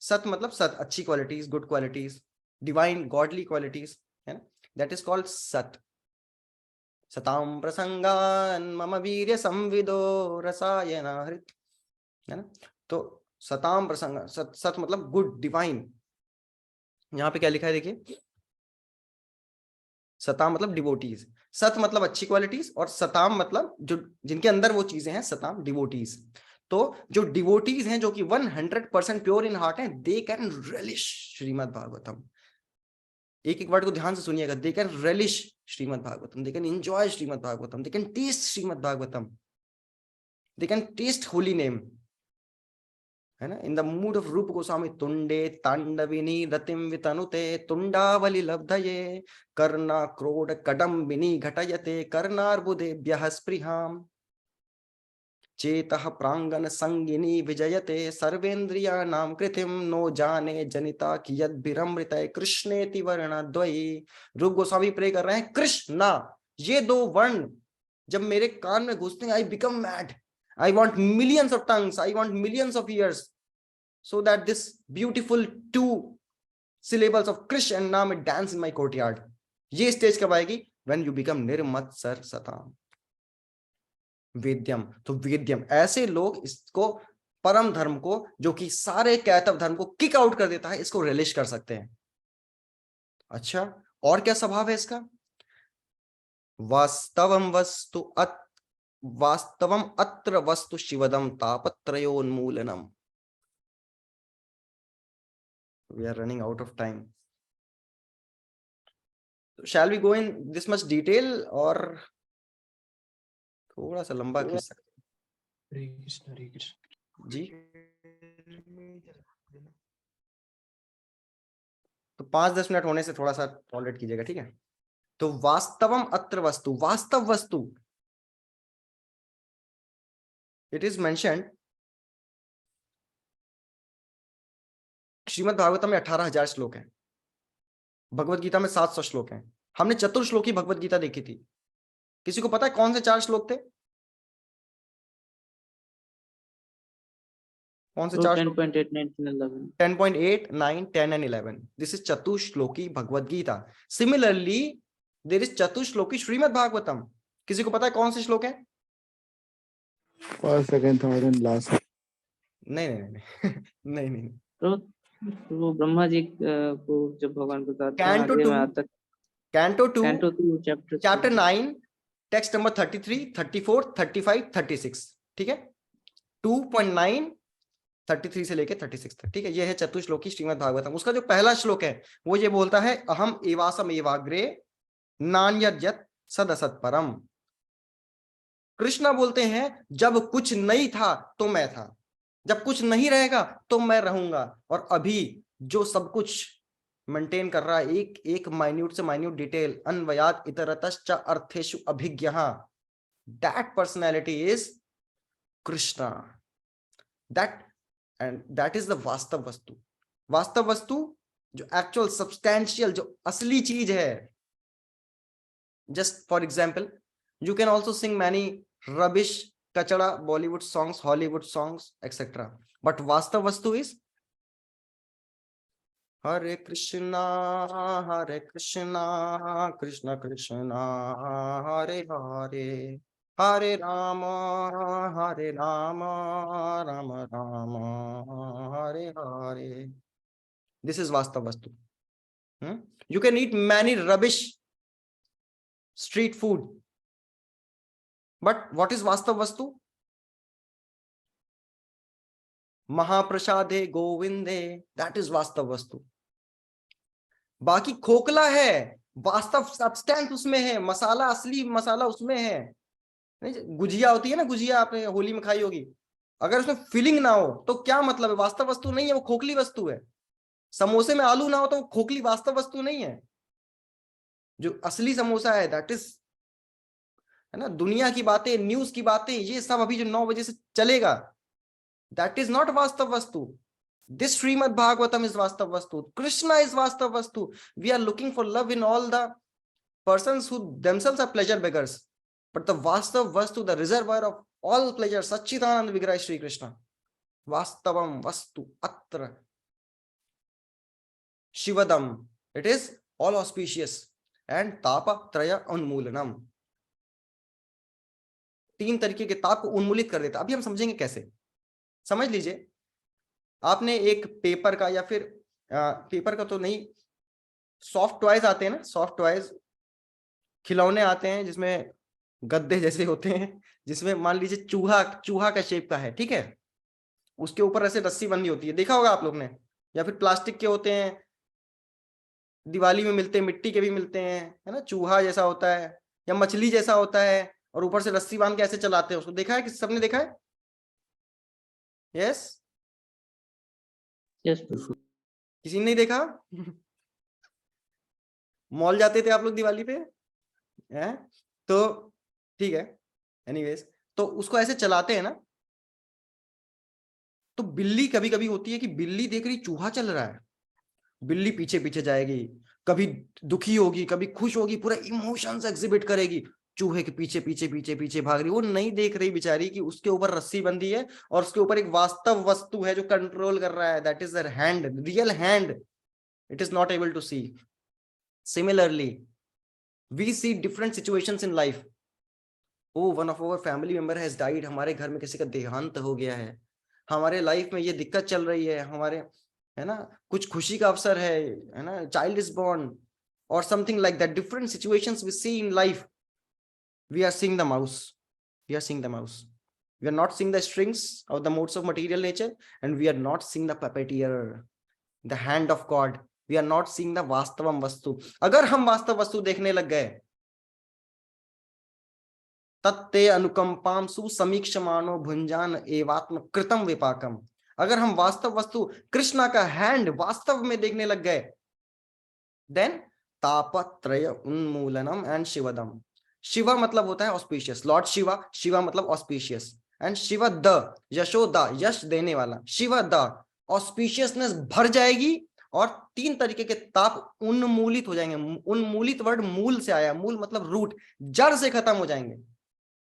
Sat matlab Sat, अच्छी qualities, good qualities, divine, godly qualities. That is called Sat. सताम प्रसंगान मम वीर्य संविदो रसायना हृत, है ना. तो सताम प्रसंग, सत मतलब good, divine. यहाँ पे क्या लिखा है देखिए, सताम मतलब डिवोटीज, सत मतलब अच्छी क्वालिटीज, और सताम मतलब जो जिनके अंदर वो चीजें हैं, सताम डिवोटीज। तो जो डिवोटीज हैं जो कि 100% प्योर इन हार्ट हैं, they can relish Shrimad Bhagavatam. एक एक वर्ड को ध्यान से सुनिएगा, they can relish Shrimad Bhagavatam, they can enjoy Shrimad Bhagavatam, they can taste Shrimad Bhagavatam, they can taste holy name, है ना। इन द मूड ऑफ रूप गोस्वामी तुंडे तांडविनी रतिम वितनुते तुंडावली लब्धये कर्णा क्रोड कडम्बिनी घटयते कर्णार्बुदेभ्यः स्पृहाम चेतः प्रांगण संगिनी विजयते सर्वेन्द्रियाणां कृतिम नो जाने जनिता कियद्भिरमृत कृष्णेति वर्णद्वयी। रूप गोस्वामी प्रे कर रहे हैं, कृष्णा, ये दो वर्ण जब मेरे कान में घुसते हैं, I become mad, I want millions of tongues, I want millions of ears, so that this beautiful 2 syllables of Krish and Nam dance in my courtyard. ये स्टेज कब आएगी? When you become निर्मत्सर सताम vedyam. तो वेद्यम, ऐसे लोग इसको, परम धर्म को, जो कि सारे कैतव धर्म को किक आउट कर देता है, इसको रिलिश कर सकते हैं। अच्छा, और क्या स्वभाव है इसका? वास्तवम वस्तु वास्तवम अत्र वस्तु शिवदम तापत्रयोन्मूलनम। We are running out of time. Shall we go in this much detail और थोड़ा सा लंबा खींच सकते हरे कृष्ण जी? तो 5-10 मिनट होने से थोड़ा सा टॉलरेट कीजिएगा, ठीक है। तो वास्तवम अत्र वस्तु, वास्तव वस्तु, it is mentioned Shrimad Bhagavatam में 18,000 श्लोक हैं, भगवत गीता में 700 श्लोक हैं। हमने चतुर्श्लोकी भगवत गीता देखी थी। किसी को पता है कौन से 4 श्लोक थे? कौन से 4 श्लोक? 10.8, 9, 11. 10.8, 9, 10 and 11. This is चतुश्लोकी Bhagavad Gita. Similarly, there is चतुश्लोकी Shrimad Bhagavatam. किसी को पता है कौन से श्लोक है? First second third and last. नहीं नहीं नहीं नहीं नहीं। तो वो ब्रह्मा जी को जब भगवान बताते हैं Canto आगे 2, में आता है, Canto 2, Canto 2 chapter 9, text number 33, 34, 35, 36, ठीक है। 2.9, 33 से लेके 36 तक, ठीक है। ये है चतुश्लोकी श्रीमद् भागवतम। उसका जो पहला श्लोक है वो ये बोलता है, अहम एवासम एवाग्रे नान्यद्यत् सदसत् परम। कृष्णा बोलते हैं, जब कुछ नहीं था तो मैं था, जब कुछ नहीं रहेगा तो मैं रहूंगा, और अभी जो सब कुछ मेंटेन कर रहा है, एक एक माइन्यूट से माइन्यूट डिटेल, अन्वयात इतरतश्च अर्थेषु अभिज्ञः, that personality is Krishna. That is the वास्तव वस्तु। वास्तव वस्तु जो एक्चुअल सब्सटैंशियल, जो असली चीज है। Just for example, you can also sing many rubbish kachada Bollywood songs, Hollywood songs, etc. But vastav vastu is Hare Krishna Krishna Krishna Hare Hare, Hare Rama Rama Rama Hare Hare. This is vastav vastu. You can eat many rubbish street food, but what is vastav vastu? महाप्रसादे गोविंदे, that is vastav vastu. बाकी खोखला है, वास्तव substance उसमें है, मसाला, असली मसाला उसमें है। नहीं, गुजिया होती है ना, गुजिया आपने होली में खाई होगी, अगर उसमें फिलिंग ना हो तो क्या मतलब है? वास्तव वस्तु नहीं है, वो खोखली वस्तु है। समोसे में आलू ना हो तो वो खोखली वास्तव वस्तु नहीं है। जो असली समोसा है, दैट इज, है ना, दुनिया की बातें, न्यूज की बातें, ये सब अभी जो 9 बजे से चलेगा, दैट इज नॉट वास्तव वस्तु। दिस श्रीमद् भागवतम इज वास्तव वस्तु। कृष्णा इज वास्तव वस्तु। We are looking for love in all the persons who themselves are pleasure beggars, but the vastav vastu, the reservoir of all pleasure, Satchidanand Vigraha Shri Krishna. Vastavam vastu atra Shivadam. It is all auspicious and tapa traya unmoolanam. 3 तरीके के ताप को उन्मूलित कर देता। अभी हम समझेंगे कैसे। समझ लीजिए, आपने एक पेपर का या फिर पेपर का तो नहीं, सॉफ्ट टॉयज आते हैं ना, सॉफ्ट टॉयज खिलौने आते हैं जिसमें गद्दे जैसे होते हैं, जिसमें मान लीजिए चूहा चूहा का शेप का है, ठीक है, उसके ऊपर ऐसे रस्सी बंधी होती है, देखा होगा आप लोग ने। या फिर प्लास्टिक के होते हैं, दिवाली में मिलते हैं, मिट्टी के भी मिलते हैं, है ना, चूहा जैसा होता है या मछली जैसा होता है, और ऊपर से रस्सी बांध के ऐसे चलाते हैं उसको, देखा है, किसी सबने देखा है? यस, यस किसी ने नहीं देखा? मॉल जाते थे आप लोग दिवाली पे, हैं? तो ठीक है, एनीवेज, तो उसको ऐसे चलाते हैं ना। तो बिल्ली कभी कभी होती है कि बिल्ली देख रही चूहा चल रहा है, बिल्ली पीछे पीछे जाएगी, कभी दुखी होगी, कभी खुश होगी, पूरा इमोशंस एग्जिबिट करेगी, चूहे के पीछे पीछे पीछे पीछे भाग रही। वो नहीं देख रही बेचारी कि उसके ऊपर रस्सी बंधी है और उसके ऊपर एक वास्तव वस्तु है जो कंट्रोल कर रहा है, that is their hand, real hand, it is not able to see. Similarly we see different situations in life. Oh, one of our family member has died, हमारे घर में किसी का देहांत हो गया है, हमारे लाइफ में ये दिक्कत चल रही है, हमारे, है ना, कुछ खुशी का अवसर है ना, चाइल्ड इज बोर्न और something like that, different situations we see in life, we are seeing the mouse, we are seeing the mouse, we are not seeing the strings or the modes of material nature, and we are not seeing the puppeteer, the hand of God, we are not seeing the vastavam vastu. अगर हम वास्तव वस्तु देखने लग गए, तत्ते अनुकंपाम सुसमीक्षमानो भुंजान एवात्म कृतम विपाकम, अगर हम वास्तव वस्तु कृष्णा का हैंड वास्तव में देखने लग गए, देन तापत्रय उन्मूलनम एंड शिवदम। शिवा मतलब होता है ऑस्पिशियस, लॉर्ड शिवा, शिवा मतलब auspicious, and Shiva the, Yashoda यश देने वाला, शिवा द, ऑस्पिशियसनेस भर जाएगी और 3 तरीके के ताप उन्मूलित हो जाएंगे। उन्मूलित वर्ड मूल से आया, मूल मतलब रूट, जड़ से खत्म हो जाएंगे।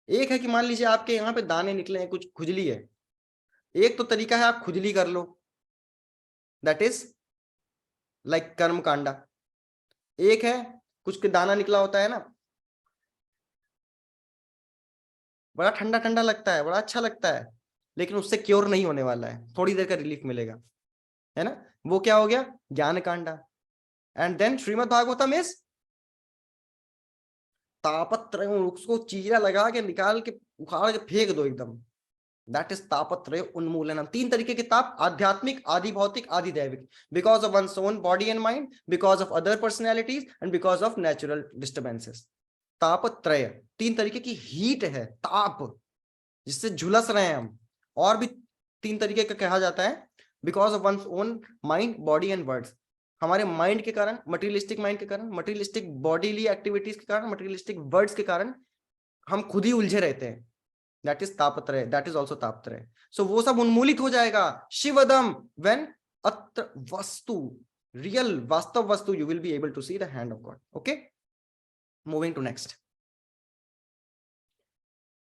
एक है कि मान लीजिए आपके यहाँ पे दाने निकले हैं, कुछ खुजली है, एक तो तरीका है आप खुजली कर लो, दैट इज लाइक कर्म कांडा। एक है कुछ के दाना निकला होता है ना, बड़ा ठंडा ठंडा लगता है, बड़ा अच्छा लगता है, लेकिन उससे क्योर नहीं होने वाला है, थोड़ी देर का रिलीफ मिलेगा, है ना, वो क्या हो गया, ज्ञान कांडा। And then Srimad Bhagavatam is तापत्रय, उसको चीरा लगा के निकाल के उखाड़ के फेंक दो एकदम, दैट इज तापत्रय उन्मूलनम। 3 तरीके के ताप, आध्यात्मिक, आदि भौतिक, आदि दैविक, because of one's own body and mind, because of other personalities and because of natural disturbances. तापत्रय 3 तरीके की हीट है, ताप जिससे झुलस रहे हैं हम। और भी 3 तरीके का कहा जाता है, because of one's own mind, body and words, हमारे माइंड के कारण, मटेरियलिस्टिक माइंड के कारण, मटेरियलिस्टिक बॉडीली एक्टिविटीज के कारण, मटेरियलिस्टिक वर्ड्स के कारण हम खुद ही उलझे रहते हैं, दैट इज तापत्रय, दैट इज ऑल्सो तापत्रय। सो वो सब उन्मूलित हो जाएगा शिवदम व्हेन अत्र वस्तु, रियल वास्तव वस्तु, you will be able to see the hand of God. Okay, moving to next.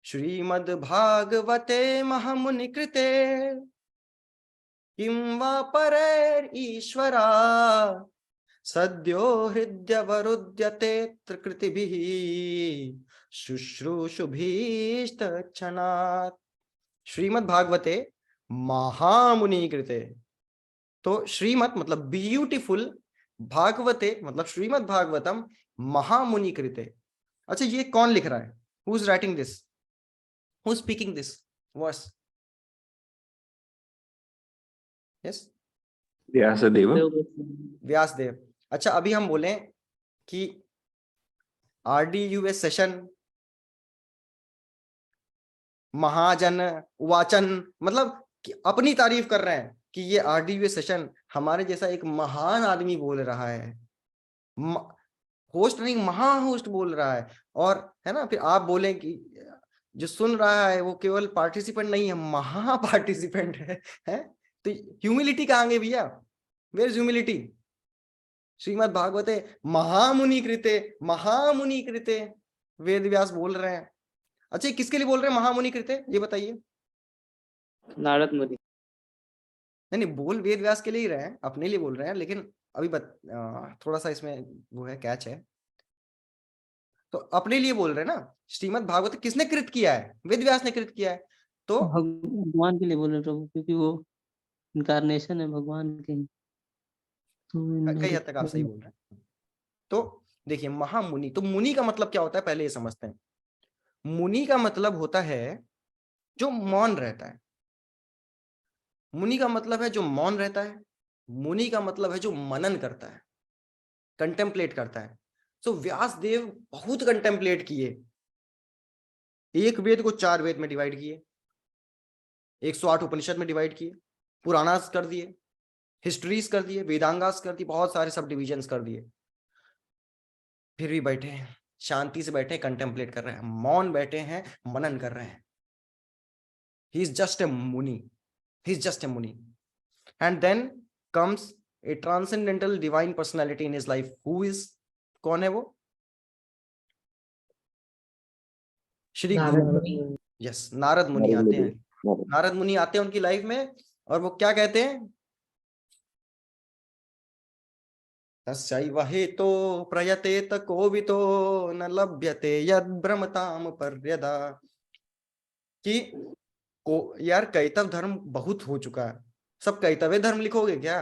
श्रीमद् भागवते महामुनि कृते किं वा परैरीश्वरा सद्यो हृद्यवरुध्यते कृतिभिः शुश्रूषुभीष्टक्षणात्। श्रीमद् भागवते महामुनि कृते, तो श्रीमद् मतलब ब्यूटीफुल, भागवते मतलब श्रीमद् भागवतम, महामुनि कृते। अच्छा, ये कौन लिख रहा है? Who is writing this? Who is speaking this verse? Yes, Vyasadev. Vyasadev. अच्छा, अभी हम बोले कि RDUS सेशन महाजन वाचन, मतलब कि अपनी तारीफ कर रहे हैं कि ये RDUS सेशन हमारे जैसा एक महान आदमी बोल रहा है, होस्ट नहीं, महा होस्ट बोल रहा है। और है ना, फिर आप बोले कि जो सुन रहा है वो केवल पार्टिसिपेंट नहीं है, महा पार्टिसिपेंट है? तो ह्यूमिलिटी कहाँ गई भैया? Where is humility? श्रीमद् भागवते महामुनि कृते, महामुनि कृते वेद व्यास बोल रहे हैं। अच्छा, किसके लिए बोल रहे हैं महामुनि कृते, ये बताइए? नारद मुनि। नहीं, बोल वेद व्यास के लिए ही रहे हैं, अपने लिए बोल रहे हैं, लेकिन अभी थोड़ा सा इसमें वो है, कैच है, तो अपने लिए बोल रहे हैं ना। श्रीमद् भागवत किसने कृत किया है? वेद व्यास ने कृत किया है। तो भगवान के लिए बोल रहे प्रभु, क्योंकि वो इनकारनेशन है भगवान की। तो कई हद तक आप सही बोल रहे हैं। तो देखिए महामुनि, तो मुनि का मतलब क्या होता है पहले ये समझते हैं। मुनि का मतलब होता है जो मौन रहता है। मुनि का मतलब है जो मौन रहता है। मुनि का मतलब है जो मनन करता है, कंटेम्पलेट करता है। सो व्यास देव बहुत कंटेम्पलेट किए। एक वेद को 4 वेद में डिवाइड किए, 108 उपनिषद में डिवाइड किए, पुराणास कर दिए, हिस्ट्रीज कर दिए, वेदांगास कर दिए, बहुत सारे सब डिविजन्स कर दिए। फिर भी बैठे हैं, शांति से बैठे, कंटेम्पलेट कर रहे हैं, मौन बैठे हैं, मनन कर रहे हैं। ही इज जस्ट ए मुनि, he is just a muni. And then comes a transcendental divine personality in his life. Who is, कौन है वो? श्री नारद गुरु। मुनि। यस, नारद मुनि आते हैं। नारद मुनि आते हैं उनकी लाइफ में, और वो क्या कहते हैं? तस्यैव हेतो प्रयतेत कोवितो न लभ्यते यद् भ्रमताम पर्यदा। कि को यार कैतव धर्म बहुत हो चुका है, सब कैतवे धर्म लिखोगे क्या?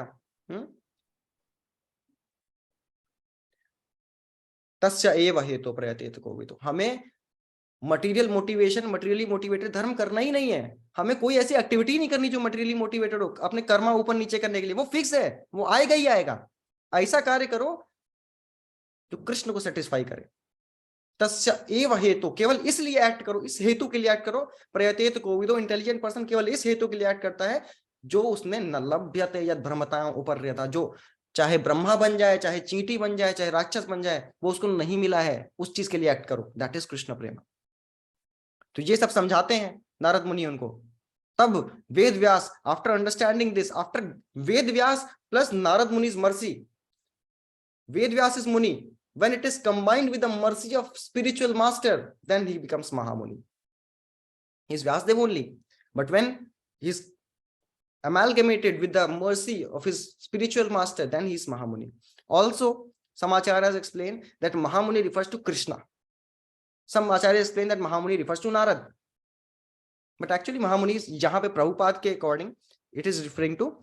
तस्य एव हेतो प्रयतेत कोवितो। हमें मटेरियल मोटिवेशन, मटेरियली मोटिवेटेड धर्म करना ही नहीं है। हमें कोई ऐसी एक्टिविटी नहीं करनी जो मटेरियली मोटिवेटेड हो, अपने कर्मा ऊपर नीचे करने के लिए। वो फिक्स है, वो आएगा ही आएगा। ऐसा कार्य करो जो कृष्ण को सेटिस्फाई करे। तस्य एव हेतु, केवल इसलिए एक्ट करो, इस हेतु के लिए एक्ट करो। प्रयतेत कोविदो, इंटेलिजेंट पर्सन केवल इस हेतु के लिए एक्ट करता है जो उसने न लभ्यते यद भ्रमताओं उपर्यता। जो चाहे ब्रह्मा बन जाए, चाहे चींटी बन जाए, चाहे राक्षस बन जाए, वो उसको नहीं मिला है, उस चीज के लिए एक्ट करो। दैट इज कृष्ण प्रेम। तो ये सब समझाते हैं नारद मुनि उनको। तब Ved Vyas, after understanding this, after Ved Vyas plus Narad Muni's mercy, Ved Vyas is Muni. When it is combined with the mercy of spiritual master, then he becomes Mahamuni. He is Vyasdev only. But when he is amalgamated with the mercy of his spiritual master, then he is Mahamuni. Also, some acharyas explain that Mahamuni refers to Krishna. Some acharyas explain that Mahamuni refers to Narad. But actually, Mahamuni is, जहां पे प्रभुपाद के according, it is referring to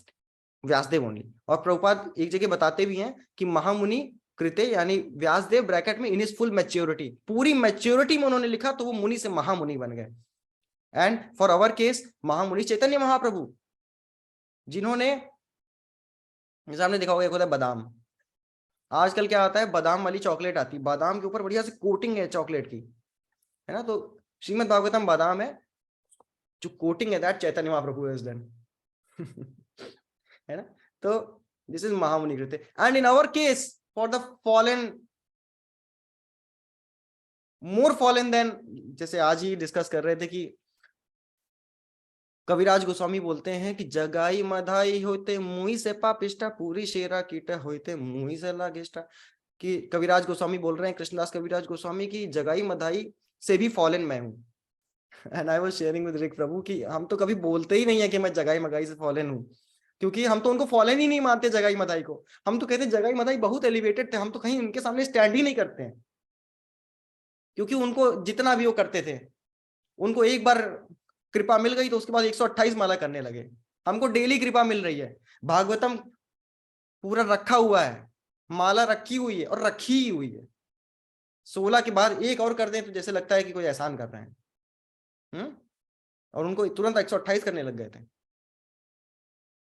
Vyasadev only. और प्रभुपाद एक जगह बताते भी हैं कि महामुनि कृते, यानी व्यासदेव ब्रैकेट में इन इज फुल मैच्योरिटी, पूरी मैच्योरिटी में उन्होंने लिखा, तो वो मुनि से महामुनि बन गए। एंड फॉर अवर केस महामुनि चैतन्य महाप्रभु, जिन्होंने, जैसे आपने देखा होगा एक होता है बादाम। आजकल क्या आता है, बादाम वाली चॉकलेट आती है, बादाम के ऊपर बढ़िया से कोटिंग है चॉकलेट की, है ना। तो श्रीमद् भागवतम बादाम है, जो कोटिंग है that Chaitanya Mahaprabhu is then, है ना। तो दिस इज महामुनि कृते। And in our case for the fallen, more fallen then, जैसे आज ही डिस्कस कर रहे थे कि कविराज गोस्वामी बोलते हैं कि जगाई मधाई होते मुई से पापिष्टा, पूरी शेरा कीटा होते मुई से लागिष्टा। कि कविराज गोस्वामी बोल रहे हैं, कृष्णदास कविराज गोस्वामी की जगाई मधाई से भी फॉलन मैं हूं। And I was sharing with Rick Prabhu कि हम तो कभी बोलते ही नहीं है कि मैं जगाई मगाई से फॉलन हूं, क्योंकि हम तो उनको फॉलन ही नहीं मानते जगाई मधाई को। हम तो कहते जगाई मधाई बहुत एलिवेटेड थे, हम तो कहीं उनके सामने स्टैंड ही नहीं करते हैं, क्योंकि उनको जितना भी वो करते थे, उनको एक बार कृपा मिल गई तो उसके बाद 128 माला करने लगे। हमको डेली कृपा मिल रही है, भागवतम पूरा रखा हुआ है, माला रखी हुई है और रखी ही हुई है। 16 के बाद एक और कर दें तो जैसे लगता है कि कोई एहसान कर रहे हैं। और उनको तुरंत 128 करने लग गए थे।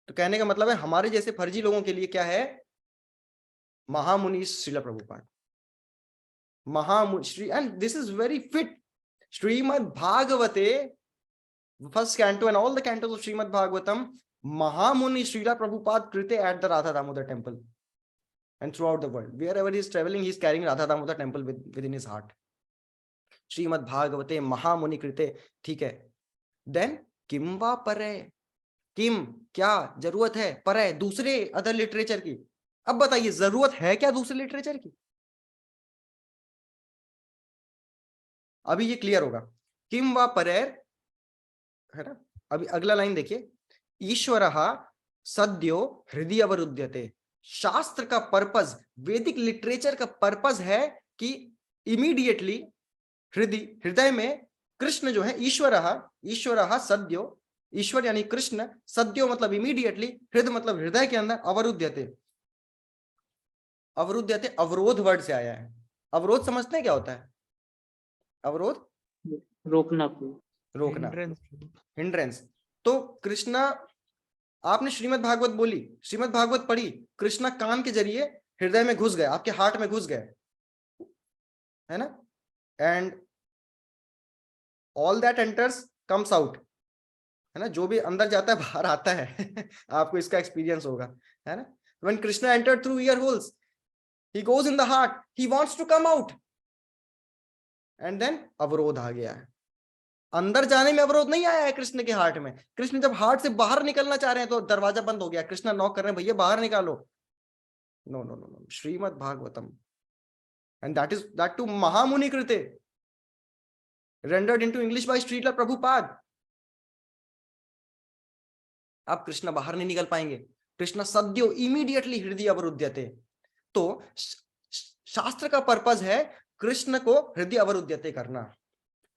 तो कहने का मतलब है हमारे जैसे फर्जी लोगों के लिए क्या है, महामुनि श्रील प्रभुपाद, महामुनि Shri. And this is very fit. Srimad भागवते first canto and all the cantos of Srimad Bhagavatam, महामुनि श्रील प्रभुपाद कृते at the Radha Damodar temple and throughout the world, wherever he is traveling, he is carrying Radha Damodar temple within his heart. Shrimad भागवते महामुनि कृते, ठीक है। Then किम वा परे, किम क्या जरूरत है, परे दूसरे अदर लिटरेचर की। अब बताइए जरूरत है क्या दूसरे लिटरेचर की? अभी ये क्लियर होगा। किम वा परे, है ना। अभी अगला लाइन देखिए, ईश्वरः सद्यो हृदय अवरुध्यते। शास्त्र का पर्पस, वैदिक लिटरेचर का पर्पस है कि इमीडिएटली हृदय में कृष्ण जो है, ईश्वरः सद्यो, ईश्वर यानी कृष्ण, सद्यो मतलब इमीडिएटली, हृदय मतलब हृदय के अंदर, अवरुध्यते, अवरुध्यते अवरोध वर्ड से आया है। अवरोध समझते हैं क्या होता है? अवरोध रोकना को, रोकना, हिंड्रेंस। तो कृष्णा, आपने श्रीमद् भागवत बोली, श्रीमद् भागवत पढ़ी, कृष्णा कान के जरिए हृदय में घुस गए, आपके हार्ट में घुस गए, है ना, and all that enters comes out, है ना, जो भी अंदर जाता है बाहर आता है आपको इसका एक्सपीरियंस होगा, है ना। When Krishna entered through year holes, he goes in the heart, he wants to come out, and then अवरोध आ गया है। अंदर जाने में अवरोध नहीं आया है कृष्ण के हार्ट में। कृष्ण जब हार्ट से बाहर निकलना चाह रहे हैं तो दरवाजा बंद हो गया, कृष्ण नॉक कर रहे हैं, भैया बाहर निकालो। No no no no, Shrimad Bhagavatam, and that too महामुनि कृते, rendered into English by Srila Prabhupada। अब कृष्ण बाहर नहीं निकल पाएंगे, कृष्ण सद्यो इमीडिएटली हृदय अवरुध्यते। तो शास्त्र का पर्पस है कृष्ण को हृदय अवरुध्यते करना,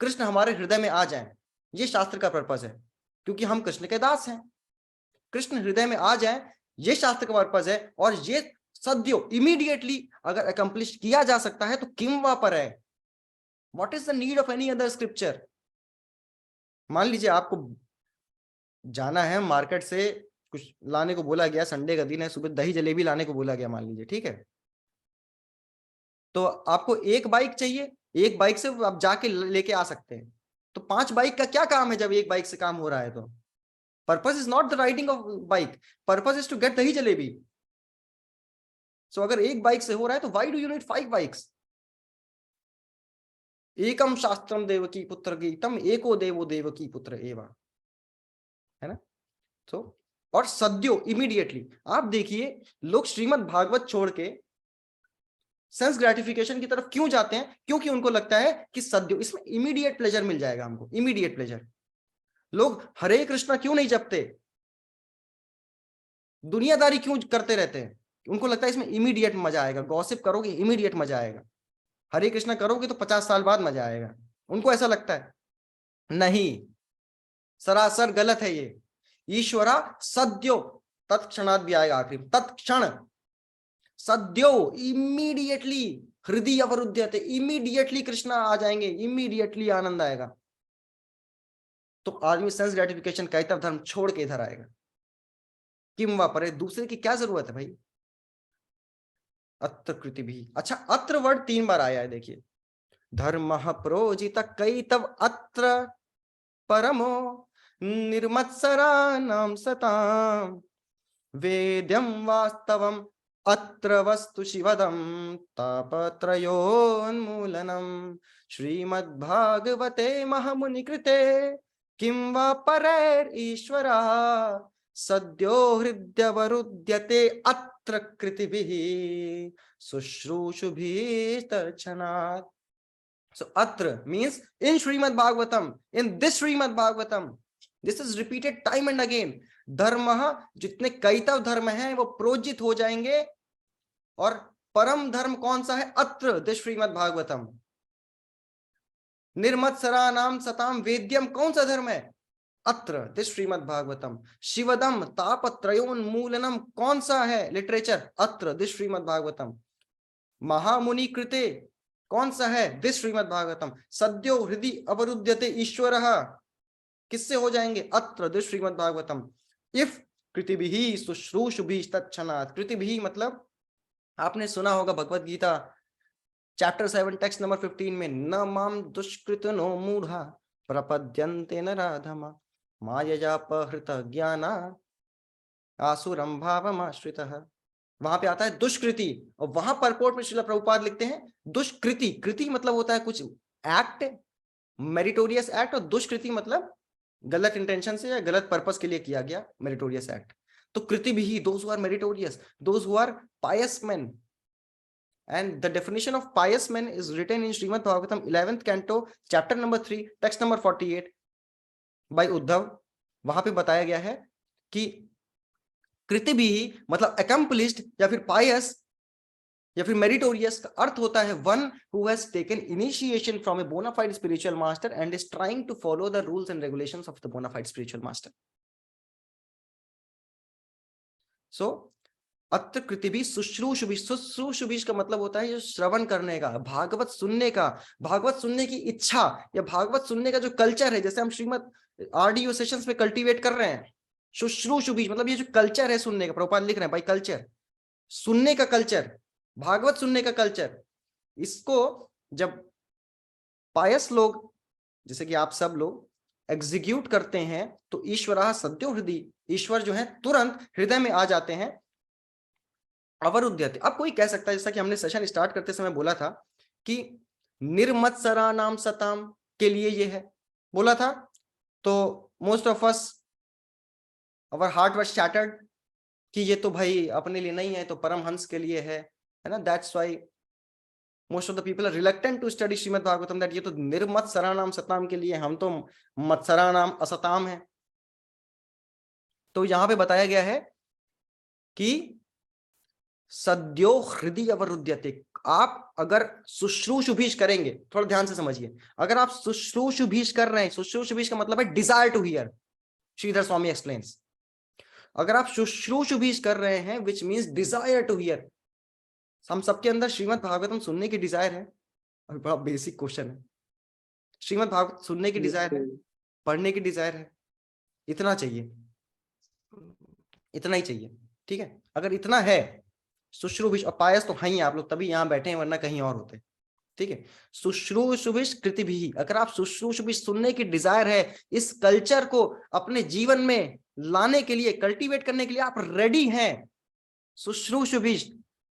कृष्ण हमारे हृदय में आ जाएं, ये शास्त्र का पर्पस है, क्योंकि हम कृष्ण के दास हैं। कृष्ण हृदय में आ जाएं, ये शास्त्र का पर्पस है, और ये सद्यो इमीडिएटली अगर अकम्प्लिश किया जा सकता है तो किम वा पर है, what is the need of any other scripture. मान लीजिए आपको जाना है मार्केट से, कुछ लाने को बोला गया, संडे का दिन है, सुबह दही जलेबी लाने को बोला गया, मान लीजिए, ठीक है, तो आपको एक बाइक चाहिए, एक बाइक से आप जाके लेके आ सकते हैं, तो 5 बाइक का क्या काम है जब एक बाइक से काम हो रहा है? तो purpose is not the riding of bike, purpose is to get dahi jalebi. सो अगर एक बाइक से हो रहा है तो why do you need 5 bikes? एकम शास्त्रम देवकी पुत्र गीतम एको देवो देवकी पुत्र एवा, है ना। तो और सद्यो इमीडिएटली, आप देखिए लोग श्रीमद् भागवत छोड़ के सेंस ग्रेटिफिकेशन की तरफ क्यों जाते हैं? क्योंकि उनको लगता है कि सद्यो, इसमें इमीडिएट प्लेजर मिल जाएगा हमको, इमीडिएट प्लेजर। लोग हरे कृष्णा क्यों नहीं जपते, दुनियादारी क्यों करते रहते हैं? उनको लगता है इसमें इमीडिएट मजा आएगा, गॉसिप करोगे इमीडिएट मजा आएगा, हरे कृष्णा करोगे तो 50 साल बाद मजा आएगा, उनको ऐसा लगता है। नहीं, सरासर गलत है ये। ईश्वरा सद्यो, तत्क्षणात भी आएगा आखिरी, तत्क्षण, सद्यो इमीडिएटली हृदय अवरुध्यते, इमीडिएटली कृष्णा आ जाएंगे, इमीडिएटली आनंद आएगा। तो आदमी सेंस ग्रेटिफिकेशन कैतव धर्म छोड़ के इधर आएगा। किम वा परे, दूसरे की क्या जरूरत है भाई? अत्र कृति भी, अच्छा अत्र वर्ड 3 बार आया है, देखिए, धर्म प्रोजित कैतव अत्र परमो निर्मत्सराणां सतां वेद्यं वास्तवं अत्र वस्तु शिवदं तापत्रयोन्मूलनम् श्रीमद्भागवते महामुनि कृते किं वा परैरीश्वरा सद्यो हृदयवरुध्यते अत्र कृतिभिः शुश्रूषुभिस्तर्चनात्। So atra means in Srimad Bhagavatam, in this Srimad Bhagavatam, this is repeated time and again. धर्म, जितने कैतव धर्म हैं वो प्रोजित हो जाएंगे, और परम धर्म कौन सा है? अत्र, दिस श्रीमद् भागवतम। निर्मत्सराणां सतां वेद्यम, कौन सा धर्म है? अत्र, दिस श्रीमद् भागवतम। शिवदम तापत्रयोन्मूलनम, कौन सा है लिटरेचर? अत्र, दिस श्रीमद् भागवतम। महामुनि कृते, कौन सा है? दिस श्रीमद् भागवतम। सद्यो हृदय अवरुध्यते ईश्वरः, किससे हो जाएंगे? अत्र, दिस श्रीमद् भागवतम। इफ कृतिभिः शुश्रूषुभिः तत्क्षणात्, कृतिभिः मतलब आपने सुना होगा Bhagavad Gita chapter 7 text number 15 में, न माम दुष्कृतनो मूढ़ा प्रपद्यन्ते नराधमा मायया अपहृत ज्ञाना आसुरं भावमाश्रितः। वहां पे आता है दुष्कृति, और वहां परपोर्ट में श्रील प्रभुपाद लिखते हैं दुष्कृति। कृति मतलब होता है कुछ एक्ट, मेरिटोरियस एक्ट, और दुष्कृति मतलब गलत इंटेंशन से या गलत पर्पस के लिए किया गया मेरिटोरियस एक्ट। तो कृति भी, those who are meritorious, those who are pious men, and the definition of pious men is written in Srimad Bhagavatam 11th canto chapter number 3 text number 48 by Uddhav. वहां पे बताया गया है कि कृति भी मतलब accomplished या फिर pious या फिर मेरिटोरियस का अर्थ होता है one who has taken initiation from a bonafide spiritual master and is trying to follow the rules and regulations of the bonafide spiritual master. So अत्र कृतिभि शुश्रूषुभिः, शुश्रूषुभिः का मतलब होता है जो श्रवण करने का, भागवत सुनने का, भागवत सुनने की इच्छा या भागवत सुनने का जो कल्चर है, जैसे हम श्रीमद आरडीओ सेशंस में कल्टीवेट कर रहे हैं। शुश्रूषुभिः मतलब ये जो कल्चर है सुनने का, प्रभुपाद लिख रहे हैं भाई कल्चर, सुनने का कल्चर, भागवत सुनने का कल्चर, इसको जब पायस लोग जैसे कि आप सब लोग एग्जीक्यूट करते हैं तो ईश्वरः सद्यो हृदय, ईश्वर जो है तुरंत हृदय में आ जाते हैं। अवरुध्यते, अब कोई कह सकता है, जैसा कि हमने सेशन स्टार्ट करते समय बोला था कि निर्मत्सराणाम सताम के लिए ये है बोला था, तो most of us our heart was shattered कि ये तो भाई अपने लिए नहीं है, तो परमहंस के लिए है ना। That's why most of the people are reluctant to study Shrimad Bhagavatam, that ये तो निर्मत्सराणाम सताम के लिए, हम तो मत्सराणाम असताम है। तो यहां पे बताया गया है कि सद्यो हृदय अवरुध्यते, आप अगर शुश्रूषुभिष करेंगे, थोड़ा ध्यान से समझिए, अगर आप शुश्रूषुभिष कर रहे हैं, शुश्रूषुभिष का मतलब है desire to hear, Shridhar Swami explains, अगर आप शुश्रूषुभिष कर रहे हैं which means desire to hear, हम सबके अंदर श्रीमद् भागवतम सुनने की डिजायर है। अभी बड़ा बेसिक क्वेश्चन है, श्रीमद् भागवत सुनने की डिजायर है, पढ़ने की डिजायर है, इतना चाहिए, इतना ही चाहिए, ठीक है। अगर इतना है, शुश्रूभिष और पायस तो हैं ही आप लोग, तभी यहाँ बैठे हैं, वरना कहीं और होते, ठीक है। शुश्रूषुभिष कृतिभिः, अगर आप शुश्रूषुभिष सुनने की डिजायर है, इस कल्चर को अपने जीवन में लाने के लिए, कल्टीवेट करने के लिए आप रेडी हैं, शुश्रूषुभिष,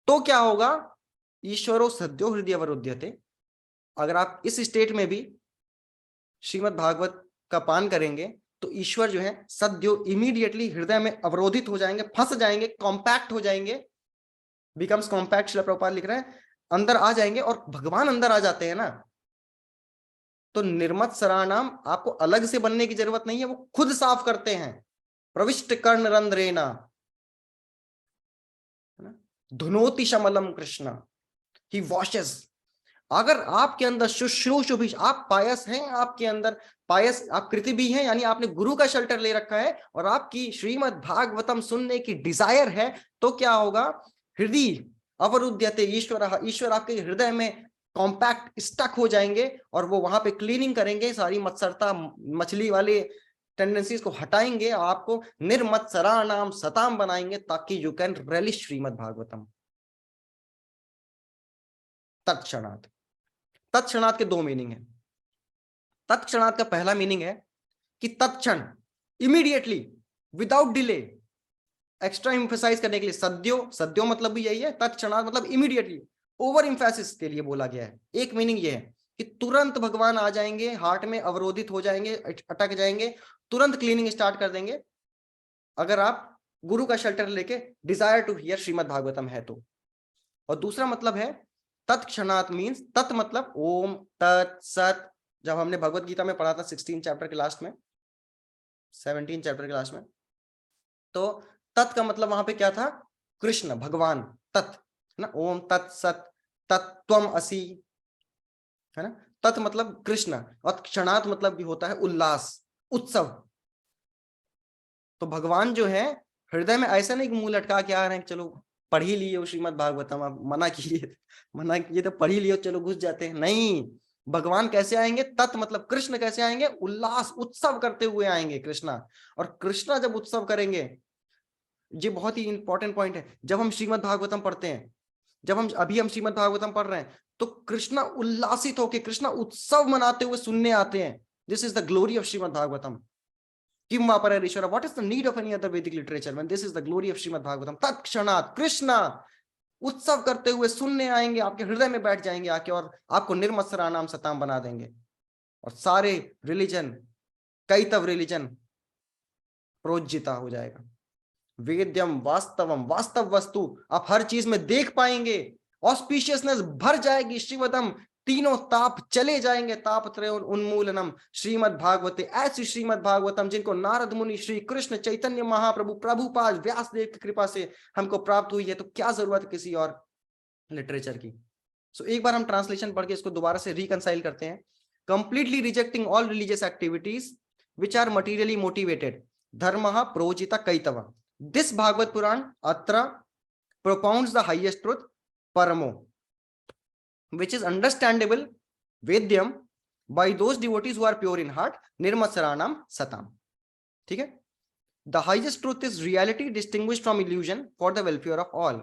तो क्या होगा, ईश्वरो सद्यो हृदय अवरुध्यते, अगर आप इस स्टेट में भी श्रीमद् भागवत का पान करेंगे तो ईश्वर जो है सद्यो इमीडिएटली हृदय में अवरोधित हो जाएंगे, फंस जाएंगे, कॉम्पैक्ट हो जाएंगे, बिकम्स कॉम्पैक्ट, श्रील प्रभुपाद लिख रहे हैं, अंदर आ जाएंगे, और भगवान अंदर आ जाते हैं ना, तो निर्मत्सराणाम आपको अलग से बनने की जरूरत नहीं है, वो खुद साफ करते हैं। प्रविष्ट कर्ण रंध्रेना धुनोति शमलम कृष्ण, ही वॉशेस। अगर आपके अंदर शुश्रूषुभिष, आप पायस हैं, आपके अंदर पायस, आप कृति भी हैं, यानी आपने गुरु का शेल्टर ले रखा है, और आपकी श्रीमद् भागवतम सुनने की डिजायर है, तो क्या होगा, हृदय अवरुध्यते ईश्वर, ईश्वर आपके हृदय में कॉम्पैक्ट स्टक हो जाएंगे, और वो वहां पे क्लीनिंग करेंगे, सारी मत्सरता, मछली वाले टेंडेंसीज को हटाएंगे, आपको निर्मत्सराणाम सताम बनाएंगे, ताकि you can relish Srimad Bhagavatam. तत्क्षणात्, तत्क्षणात् के दो मीनिंग है। तत्क्षणात् का पहला मीनिंग है कि तत्क्षण, immediately, without delay, extra emphasise करने के लिए, सद्यो, सद्यो मतलब भी यही है, तत्क्षणात् मतलब इमीडिएटली, ओवर एम्फेसिस के लिए बोला गया है। एक मीनिंग ये है कि तुरंत भगवान आ जाएंगे, हार्ट में अवरोधित हो जाएंगे, अटक जाएंगे, तुरंत क्लीनिंग स्टार्ट कर देंगे, अगर आप गुरु का शेल्टर लेके desire to hear Shrimad Bhagavatam है तो। और दूसरा मतलब है तत्क्षणात् मीन्स, तत् मतलब ओम तत् सत, जब हमने भगवत गीता में पढ़ा था 16 चैप्टर के लास्ट में, 17 चैप्टर के लास्ट में, तो तत् का मतलब वहां पे क्या था, कृष्ण भगवान, तत् है ना, ओम तत् सत तत्त्वम असि, है ना, तत् मतलब कृष्ण, और क्षणात् मतलब भी होता है उल्लास, उत्सव। तो भगवान जो है हृदय में ऐसा नहीं कि मुंह लटका के आ रहे हैं, चलो पढ़ ही लिए श्रीमद् भागवतम, आप मना किए तो पढ़ ही लिए, चलो घुस जाते हैं, नहीं। भगवान कैसे आएंगे, तत् मतलब कृष्ण कैसे आएंगे, उल्लास, उत्सव करते हुए आएंगे कृष्णा। और कृष्णा जब उत्सव करेंगे, ये बहुत ही इंपॉर्टेंट पॉइंट है, जब हम श्रीमद् भागवतम पढ़ते हैं, जब हम श्रीमद् भागवतम पढ़ रहे हैं, तो कृष्णा उल्लासित होकर, कृष्णा उत्सव मनाते हुए सुनने आते हैं। This is the glory of Srimad Bhagavatam. किम वा परैरीश्वर, what is the need of any other Vedic literature when this is the glory of Srimad Bhagavatam. तत्क्षणात् कृष्णा उत्सव करते हुए सुनने आएंगे, आपके हृदय में बैठ जाएंगे आके, और आपको निर्मत्सराणाम सताम बना देंगे, और सारे रिलीजन, कैतव रिलीजन प्रोज्जिता हो जाएगा। वेद्यम वास्तवम, वास्तव वस्तु आप हर चीज में देख पाएंगे, ऑस्पिशियसनेस भर जाएगी, श्रीवदम तीनों ताप चले जाएंगे, तापत्रय उन्मूलनम श्रीमद् भागवते, ऐसी श्रीमद् भागवतम जिनको नारद मुनि, श्री कृष्ण चैतन्य महाप्रभु, प्रभुपाद व्यासदेव की कृपा से हमको प्राप्त हुई है, तो क्या जरूरत है किसी और लिटरेचर की। सो एक बार हम ट्रांसलेशन पढ़ के इसको दोबारा से रिकंसाइल करते हैं। Completely rejecting all religious activities which are materially motivated धर्मः प्रोजिता कैतव, दिस भागवत पुराण अत्र propounds the highest truth paramo, which is understandable vedyam by those devotees who are pure in heart, nirmasaranam satam. ठीक है? The highest truth is reality distinguished from illusion for the welfare of all.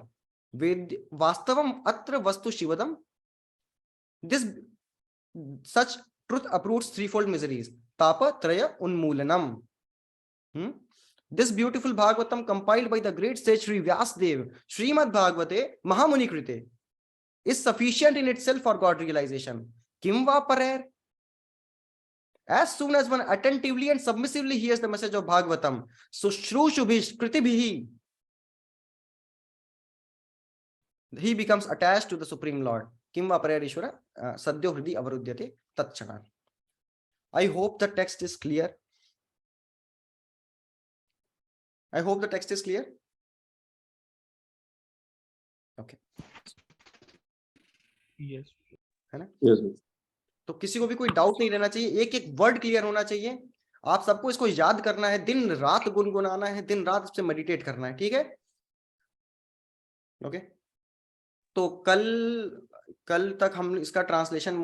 Ved vastavam atra vastu shivadam. This such truth uproots threefold miseries. Tapa traya unmoolanam. This beautiful Bhagavatam compiled by the great sage Sri Vyasdev, Srimad Bhagavate Mahamuni Krite, is sufficient in itself for God realization. Kim va parer? As soon as one attentively and submissively hears the message of Bhagavatam, Sushrushubish Kritibhihi, he becomes attached to the Supreme Lord. Kim va parer Ishvara Sadhyo Hridi Avarudyate Tatchanan. I hope the text is clear. I hope the text is clear. Okay. Yes. है ना? Yes. तो किसी को भी कोई doubt नहीं रहना चाहिए, एक एक वर्ड क्लियर होना चाहिए। आप सबको इसको याद करना है, दिन रात गुनगुनाना है, दिन रात इस पे मेडिटेट करना है, ठीक है? ओके। तो कल तक हम इसका ट्रांसलेशन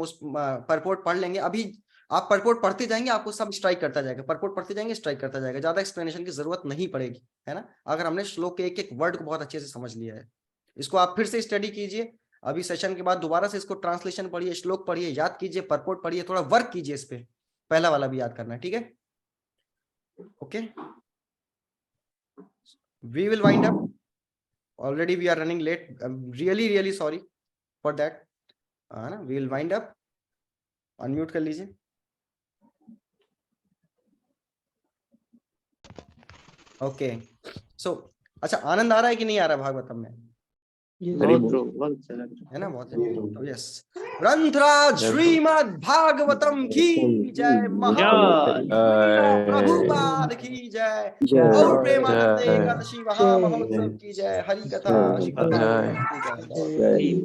परपोर्ट पढ़ लेंगे। अभी आप परपोर्ट पढ़ते जाएंगे, आपको सब स्ट्राइक करता जाएगा, परपोर्ट पढ़ते जाएंगे, स्ट्राइक करता जाएगा, ज्यादा एक्सप्लेनेशन की जरूरत नहीं पड़ेगी, है ना? अगर हमने श्लोक के एक एक वर्ड को बहुत अच्छे से समझ लिया है। इसको आप फिर से स्टडी कीजिए, अभी सेशन के बाद दोबारा से इसको ट्रांसलेशन पढ़िए, श्लोक पढ़िए, याद कीजिए, परपोर्ट पढ़िए, थोड़ा वर्क कीजिए इस पे, पहला वाला भी याद करना है, ठीक है? Okay, we will wind up, already we are running late, really sorry for that, है ना? We will wind up, unmute कर लीजिए। ओके, सो अच्छा, आनंद आ रहा है कि नहीं आ रहा है भागवतम में? बहुत अच्छा लग रहा है ना? बहुत तो यस, ग्रंथराज श्रीमद् भागवतम की जय, प्रभुपाद की जय, और प्रेमानंद एकादशी महामहोत्सव की जय, हरि कथा की जय।